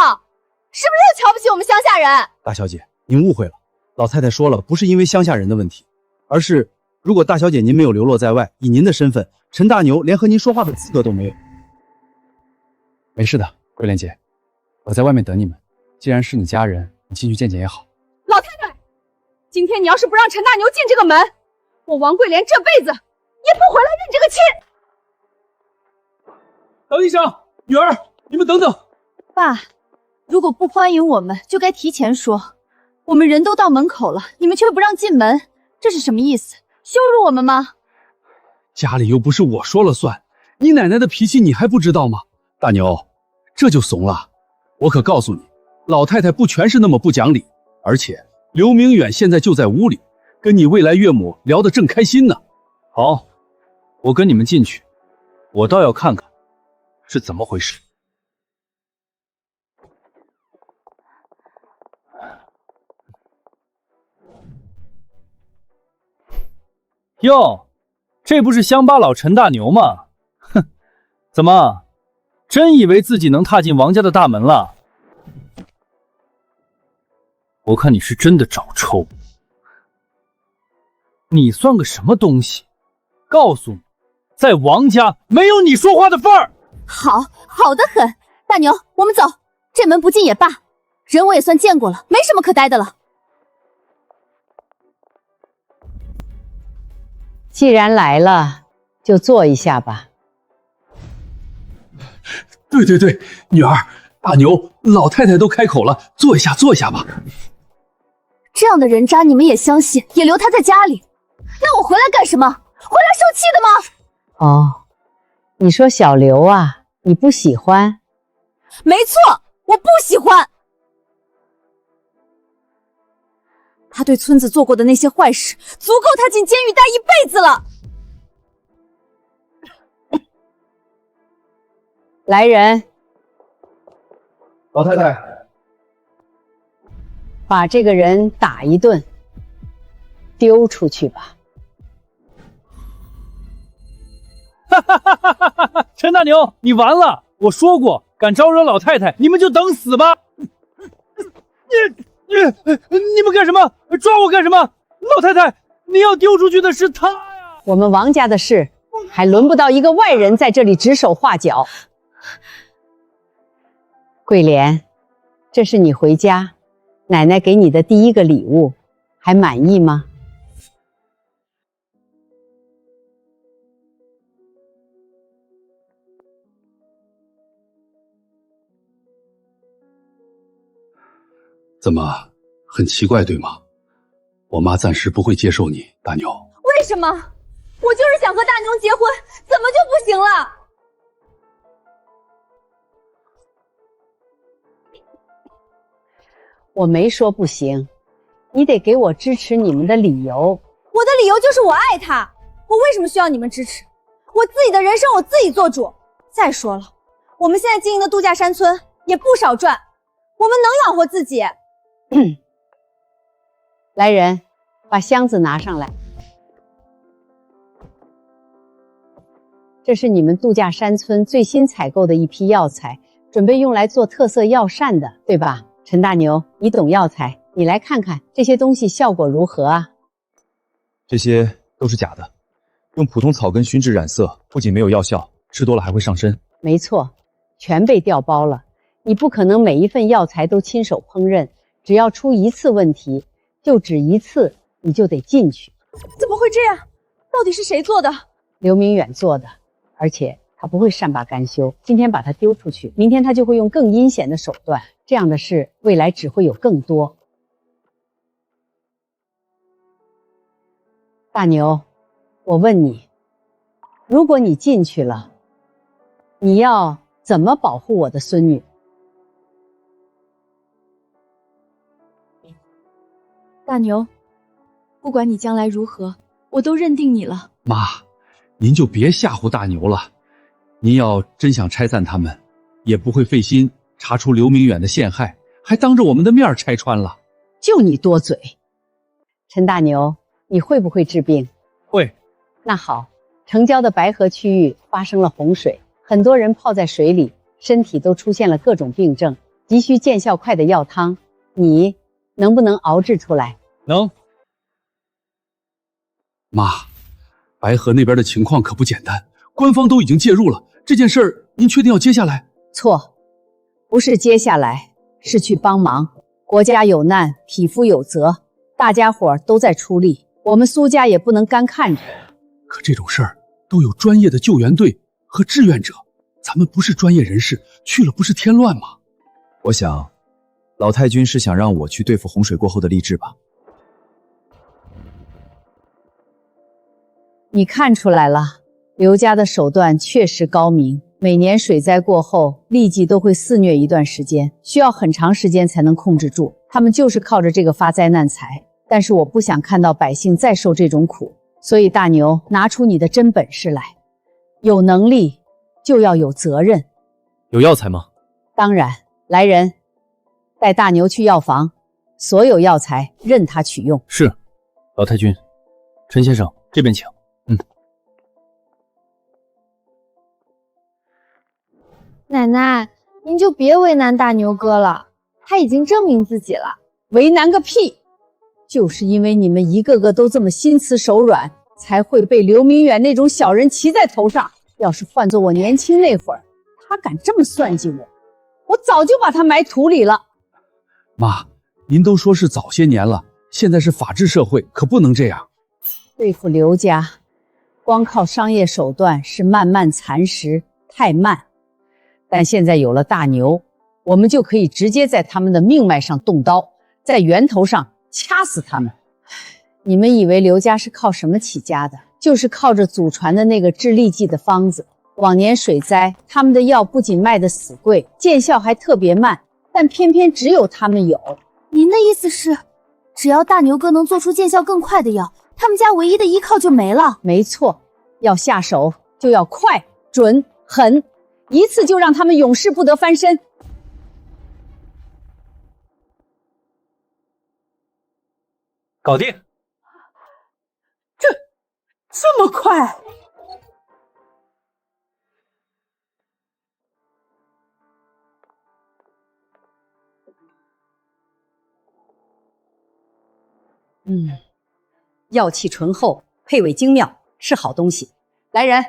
是不是又瞧不起我们乡下人？大小姐，您误会了，老太太说了，不是因为乡下人的问题，而是如果大小姐您没有流落在外，以您的身份，陈大牛连和您说话的资格都没有。没事的，桂莲姐，我在外面等你们。既然是你家人，你进去见见也好。老太太，今天你要是不让陈大牛进这个门，我王桂莲这辈子也不回来认这个亲。等一声，女儿，你们等等。爸，如果不欢迎我们，就该提前说。我们人都到门口了，你们却不让进门，这是什么意思？羞辱我们吗？家里又不是我说了算，你奶奶的脾气你还不知道吗？大牛，这就怂了。我可告诉你，老太太不全是那么不讲理，而且刘明远现在就在屋里，跟你未来岳母聊得正开心呢。好，我跟你们进去，我倒要看看是怎么回事。哟，这不是乡巴佬陈大牛吗？哼，怎么，真以为自己能踏进王家的大门了？我看你是真的找抽。你算个什么东西？告诉你，在王家没有你说话的份儿。好，好的很。大牛，我们走，这门不进也罢，人我也算见过了，没什么可待的了。既然来了，就坐一下吧。对对对，女儿，大牛，老太太都开口了，坐一下，坐一下吧。这样的人渣你们也相信，也留他在家里？那我回来干什么？回来受气的吗？哦，你说小刘啊，你不喜欢？没错，我不喜欢。他对村子做过的那些坏事，足够他进监狱待一辈子了。来人，老太太，把这个人打一顿，丢出去吧。陈大牛，你完了！我说过，敢招惹老太太，你们就等死吧！你们干什么？抓我干什么？老太太，你要丢出去的是她呀！我们王家的事，还轮不到一个外人在这里指手画脚。桂莲，这是你回家奶奶给你的第一个礼物，还满意吗？怎么很奇怪对吗？我妈暂时不会接受你，大牛。为什么？我就是想和大牛结婚，怎么就不行了？我没说不行，你得给我支持你们的理由。我的理由就是我爱他，我为什么需要你们支持？我自己的人生我自己做主。再说了，我们现在经营的度假山村也不少赚，我们能养活自己。来人，把箱子拿上来。这是你们度假山村最新采购的一批药材，准备用来做特色药膳的，对吧？陈大牛，你懂药材，你来看看这些东西效果如何啊？这些都是假的，用普通草根熏制染色，不仅没有药效，吃多了还会上身。没错，全被调包了。你不可能每一份药材都亲手烹饪，只要出一次问题，就只一次，你就得进去。怎么会这样？到底是谁做的？刘明远做的，而且他不会善罢甘休。今天把他丢出去，明天他就会用更阴险的手段。这样的事，未来只会有更多。大牛，我问你，如果你进去了，你要怎么保护我的孙女？大牛，不管你将来如何，我都认定你了。妈，您就别吓唬大牛了。您要真想拆散他们，也不会费心查出刘明远的陷害，还当着我们的面拆穿了。就你多嘴。陈大牛，你会不会治病？会。那好，城郊的白河区域发生了洪水，很多人泡在水里，身体都出现了各种病症，急需见效快的药汤。你能不能熬制出来？能。妈，白河那边的情况可不简单，官方都已经介入了。这件事儿，您确定要接下来？错，不是接下来，是去帮忙。国家有难，匹夫有责，大家伙都在出力，我们苏家也不能干看着。可这种事儿都有专业的救援队和志愿者，咱们不是专业人士，去了不是添乱吗？我想，老太君是想让我去对付洪水过后的吏治吧。你看出来了，刘家的手段确实高明。每年水灾过后，痢疾都会肆虐一段时间，需要很长时间才能控制住。他们就是靠着这个发灾难财。但是我不想看到百姓再受这种苦，所以大牛，拿出你的真本事来。有能力就要有责任。有药材吗？当然。来人，带大牛去药房，所有药材任他取用。是。老太君，陈先生这边请。奶奶，您就别为难大牛哥了，他已经证明自己了。为难个屁！就是因为你们一个个都这么心慈手软，才会被刘明远那种小人骑在头上。要是换做我年轻那会儿，他敢这么算计我，我早就把他埋土里了。妈，您都说是早些年了，现在是法治社会，可不能这样。对付刘家，光靠商业手段是漫漫蚕食，太慢。但现在有了大牛，我们就可以直接在他们的命脉上动刀，在源头上掐死他们。你们以为刘家是靠什么起家的？就是靠着祖传的那个治痢疾的方子。往年水灾，他们的药不仅卖得死贵，见效还特别慢，但偏偏只有他们有。您的意思是，只要大牛哥能做出见效更快的药，他们家唯一的依靠就没了？没错，要下手就要快、准、狠，一次就让他们永世不得翻身。搞定。这么快？药气醇厚，配尾精妙，是好东西。来人，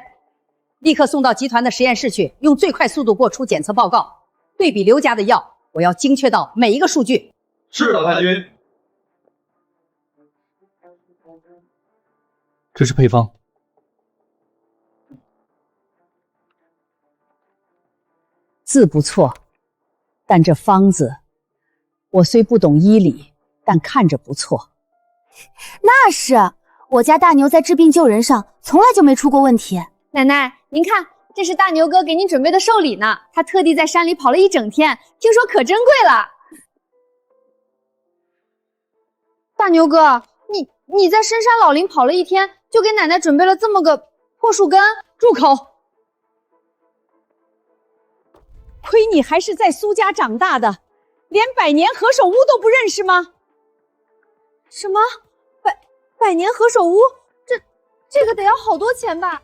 立刻送到集团的实验室去，用最快速度给我出检测报告。对比刘家的药，我要精确到每一个数据。是老太君。这是配方。字不错，但这方子，我虽不懂医理，但看着不错。那是，我家大牛在治病救人上从来就没出过问题。奶奶，您看，这是大牛哥给您准备的寿礼呢，他特地在山里跑了一整天，听说可珍贵了。大牛哥，你在深山老林跑了一天，就给奶奶准备了这么个破树根？住口！亏你还是在苏家长大的，连百年何首乌都不认识吗？什么？百年何首乌？这个得要好多钱吧？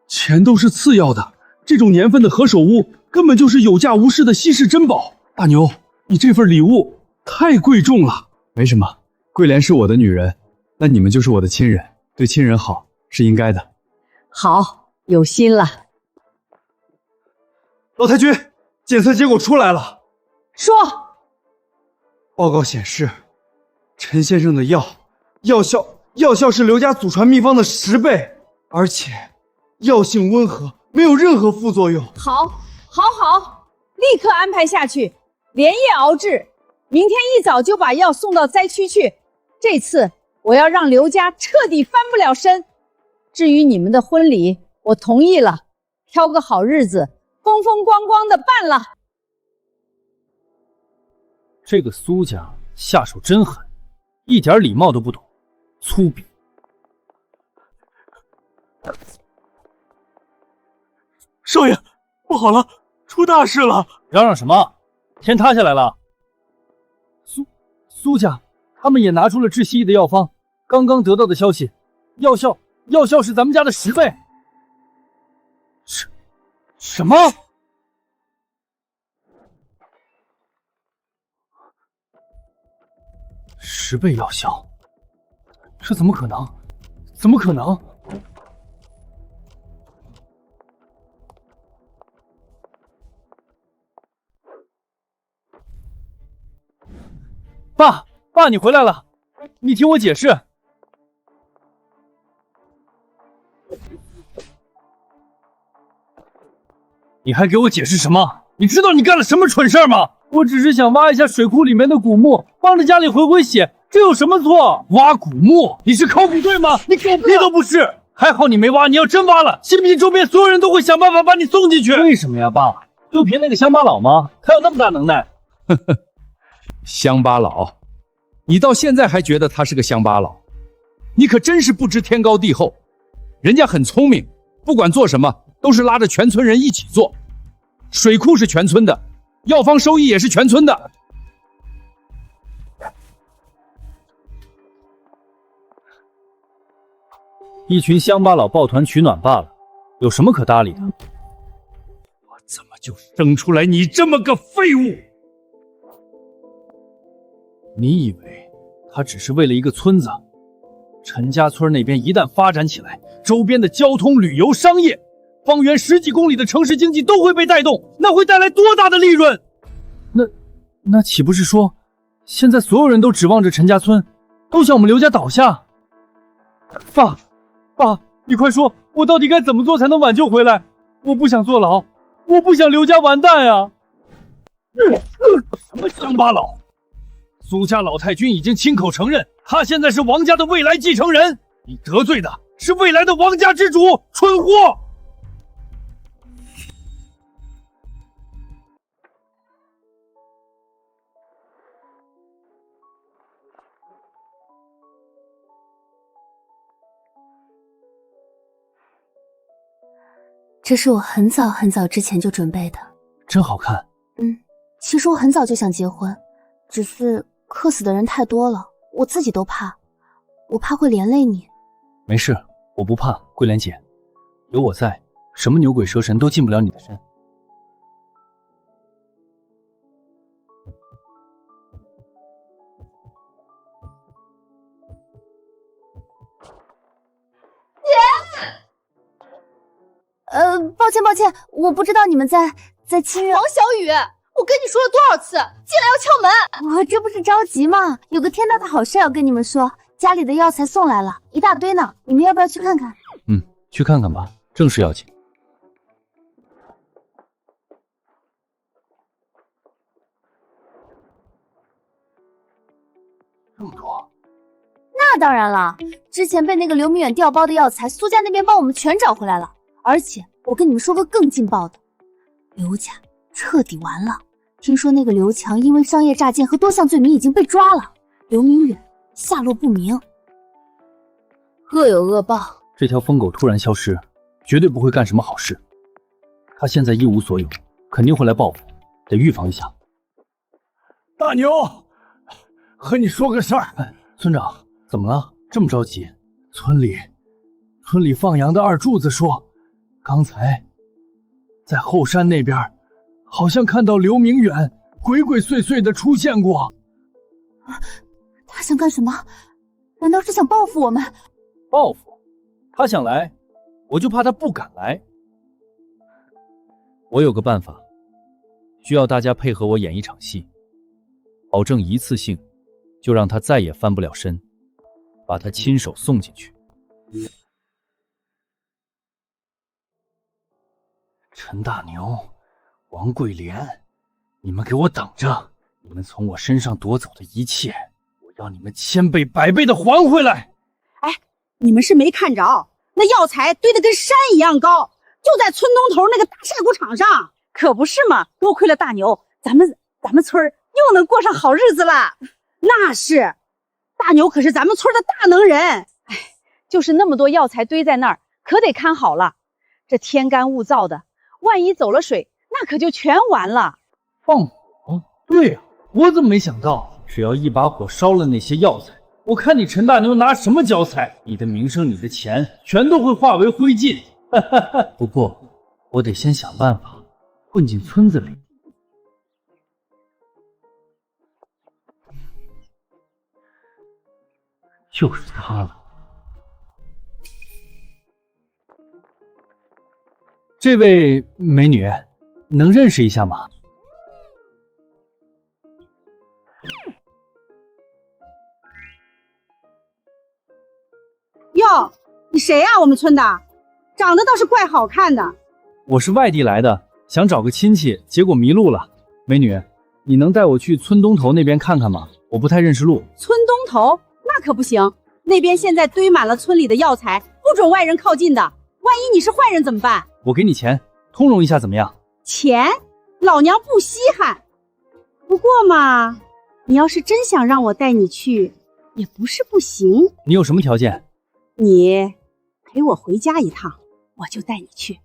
钱都是次要的，这种年份的何首乌根本就是有价无市的稀世珍宝。大牛，你这份礼物太贵重了。没什么，桂莲是我的女人，那你们就是我的亲人，对亲人好是应该的。好，有心了。老太君，检测结果出来了。说。报告显示，陈先生的药效是刘家祖传秘方的10倍，而且药性温和，没有任何副作用。好，立刻安排下去，连夜熬制，明天一早就把药送到灾区去。这次我要让刘家彻底翻不了身。至于你们的婚礼，我同意了，挑个好日子，风风光光的办了。这个苏家下手真狠，一点礼貌都不懂，粗鄙。少爷，不好了，出大事了！嚷嚷什么？天塌下来了？苏家他们也拿出了治蜥蜴的药方，刚刚得到的消息，药效是咱们家的10倍。什么？10倍药效？这怎么可能？怎么可能？爸，你回来了，你听我解释。你还给我解释什么？你知道你干了什么蠢事吗？我只是想挖一下水库里面的古墓，帮着家里回血，这有什么错？挖古墓？你是考古队吗？你狗屁都不是！还好你没挖，你要真挖了，信不信周边所有人都会想办法把你送进去？为什么呀，爸？就凭那个乡巴佬吗？他有那么大能耐？呵呵，乡巴佬，你到现在还觉得他是个乡巴佬？你可真是不知天高地厚。人家很聪明，不管做什么都是拉着全村人一起做。水库是全村的，药方收益也是全村的。一群乡巴佬抱团取暖罢了，有什么可搭理的？我怎么就生出来你这么个废物？你以为他只是为了一个村子？陈家村那边一旦发展起来，周边的交通、旅游、商业，方圆10几公里的城市经济都会被带动，那会带来多大的利润？那岂不是说，现在所有人都指望着陈家村，都向我们刘家倒下？爸，你快说，我到底该怎么做才能挽救回来？我不想坐牢，我不想刘家完蛋呀！什么乡巴佬？苏家老太君已经亲口承认，他现在是王家的未来继承人。你得罪的是未来的王家之主，蠢货！这是我很早很早之前就准备的，真好看。其实我很早就想结婚，只是客死的人太多了，我自己都怕，我怕会连累你。没事，我不怕，桂莲姐，有我在，什么牛鬼蛇神都进不了你的身。抱歉，我不知道你们在亲热。王小雨，我跟你说了多少次，进来要敲门。我这不是着急吗？有个天大的好事要跟你们说，家里的药材送来了，一大堆呢，你们要不要去看看？去看看吧，正事要紧。这么多？那当然了，之前被那个刘明远调包的药材，苏家那边帮我们全找回来了。而且我跟你们说个更劲爆的，刘家彻底完了。听说那个刘强因为商业诈骗和多项罪名已经被抓了，刘明远下落不明。恶有恶报，这条疯狗突然消失，绝对不会干什么好事。他现在一无所有，肯定会来报复，得预防一下。大牛，和你说个事儿。村长，怎么了？这么着急？村里放羊的二柱子说，刚才在后山那边，好像看到刘明远鬼鬼祟祟的出现过。他想干什么？难道是想报复我们？报复？他想来，我就怕他不敢来。我有个办法，需要大家配合我演一场戏，保证一次性就让他再也翻不了身，把他亲手送进去。陈大牛，王桂莲，你们给我等着！你们从我身上夺走的一切，我要你们千倍百倍的还回来！哎，你们是没看着，那药材堆得跟山一样高，就在村东头那个大晒谷场上，可不是嘛？多亏了大牛，咱们村又能过上好日子了。那是，大牛可是咱们村的大能人。哎，就是那么多药材堆在那儿，可得看好了。这天干物燥的，万一走了水，那可就全完了。放火？对呀，我怎么没想到？只要一把火烧了那些药材，我看你陈大牛拿什么交差？你的名声、你的钱，全都会化为灰烬。不过，我得先想办法混进村子里。就是他了。这位美女，能认识一下吗？哟，你谁呀？我们村的，长得倒是怪好看的。我是外地来的，想找个亲戚，结果迷路了。美女，你能带我去村东头那边看看吗？我不太认识路。村东头？那可不行，那边现在堆满了村里的药材，不准外人靠近的。万一你是坏人怎么办？我给你钱，通融一下怎么样？钱？老娘不稀罕。不过嘛，你要是真想让我带你去，也不是不行。你有什么条件？你陪我回家一趟，我就带你去。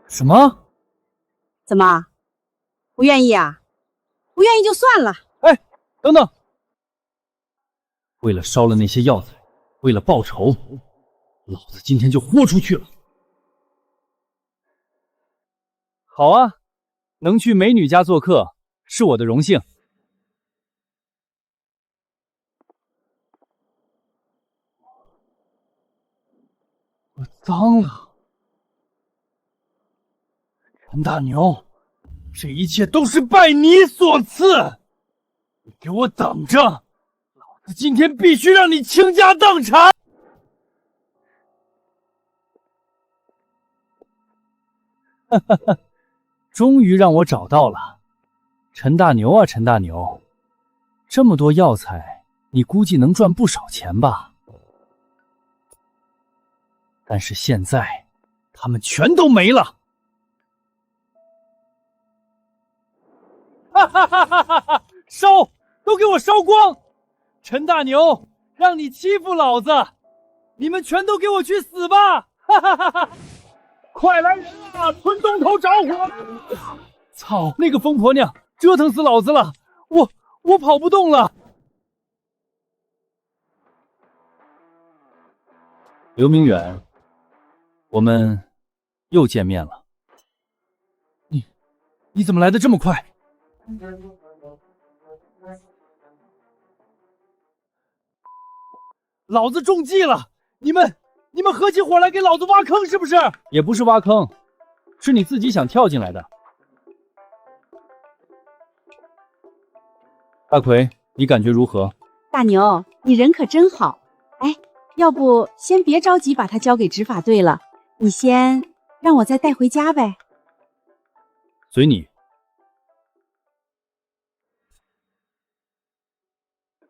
什么？怎么？不愿意啊？不愿意就算了。哎，等等！为了烧了那些药材，为了报仇，老子今天就豁出去了。好啊，能去美女家做客是我的荣幸。我脏了。陈大牛，这一切都是拜你所赐，你给我等着，老子今天必须让你倾家荡产！哈哈哈，终于让我找到了，陈大牛啊，陈大牛，这么多药材，你估计能赚不少钱吧？但是现在，他们全都没了。哈哈哈哈哈哈！烧，都给我烧光！陈大牛，让你欺负老子，你们全都给我去死吧！哈哈哈哈！快来人啊！村东头着火了！操，那个疯婆娘折腾死老子了！我跑不动了。刘明远，我们又见面了。你怎么来的这么快？老子中计了！你们合起伙来给老子挖坑是不是？也不是挖坑，是你自己想跳进来的。大奎，你感觉如何？大牛，你人可真好。哎，要不先别着急把他交给执法队了，你先让我再带回家呗。随你。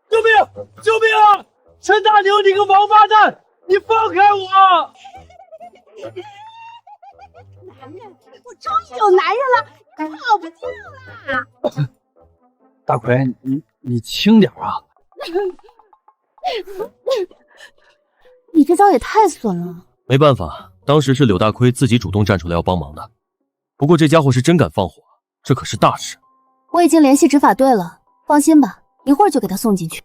救命！救命啊！陈大牛，你个王八蛋！你放开我！男人，我终于有男人了，跑不掉啦！大奎，你轻点啊！你这招也太损了。没办法，当时是柳大亏自己主动站出来要帮忙的。不过这家伙是真敢放火，这可是大事。我已经联系执法队了，放心吧，一会儿就给他送进去。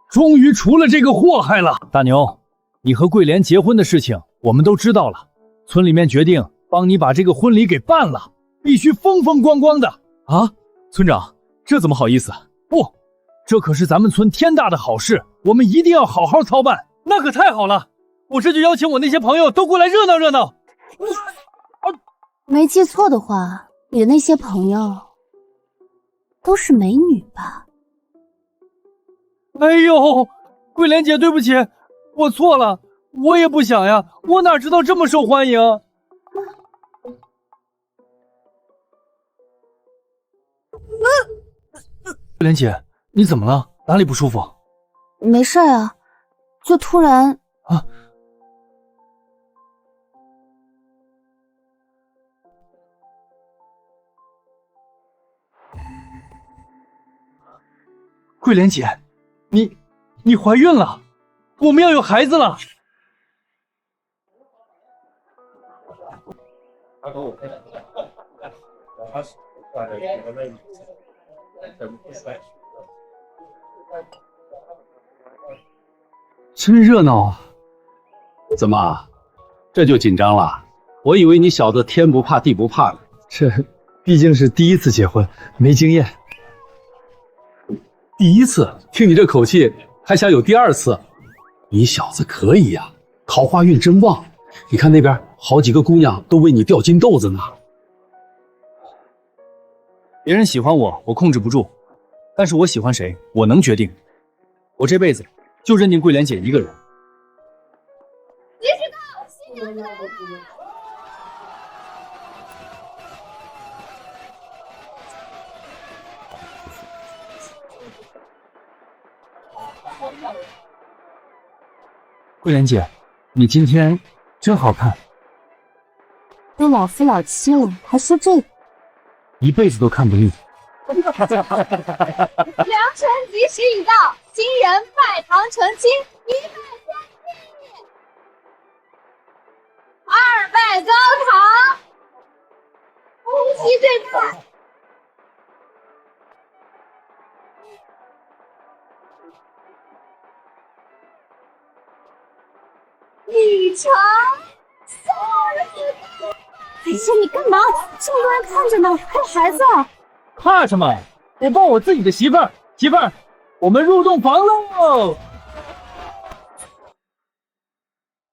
终于除了这个祸害了。大牛，你和桂莲结婚的事情我们都知道了，村里面决定帮你把这个婚礼给办了，必须风风光光的。啊，村长，这怎么好意思？不，这可是咱们村天大的好事，我们一定要好好操办。那可太好了，我这就邀请我那些朋友都过来热闹热闹。没记错的话，你的那些朋友都是美女吧？哎呦，桂莲姐，对不起，我错了，我也不想呀，我哪知道这么受欢迎。桂莲姐，你怎么了？哪里不舒服？没事啊，就突然啊。桂莲姐，你怀孕了，我们要有孩子了。真热闹啊！怎么，这就紧张了？我以为你小子天不怕地不怕呢。这毕竟是第一次结婚，没经验。第一次，听你这口气，还想有第二次？你小子可以呀，桃花运真旺。你看那边好几个姑娘都为你掉金豆子呢。别人喜欢我，我控制不住；但是我喜欢谁，我能决定。我这辈子就认定桂莲姐一个人。你知道新娘子来了。桂莲姐，你今天真好看。都老夫老妻了，还说这个，一辈子都看不腻。良辰吉时已到，新人拜堂成亲，一拜天地，二拜高堂，夫妻对拜。女成送人。哎呀，你干嘛？这么多人看着呢，还有孩子啊！怕什么？我抱我自己的媳妇儿，我们入洞房喽！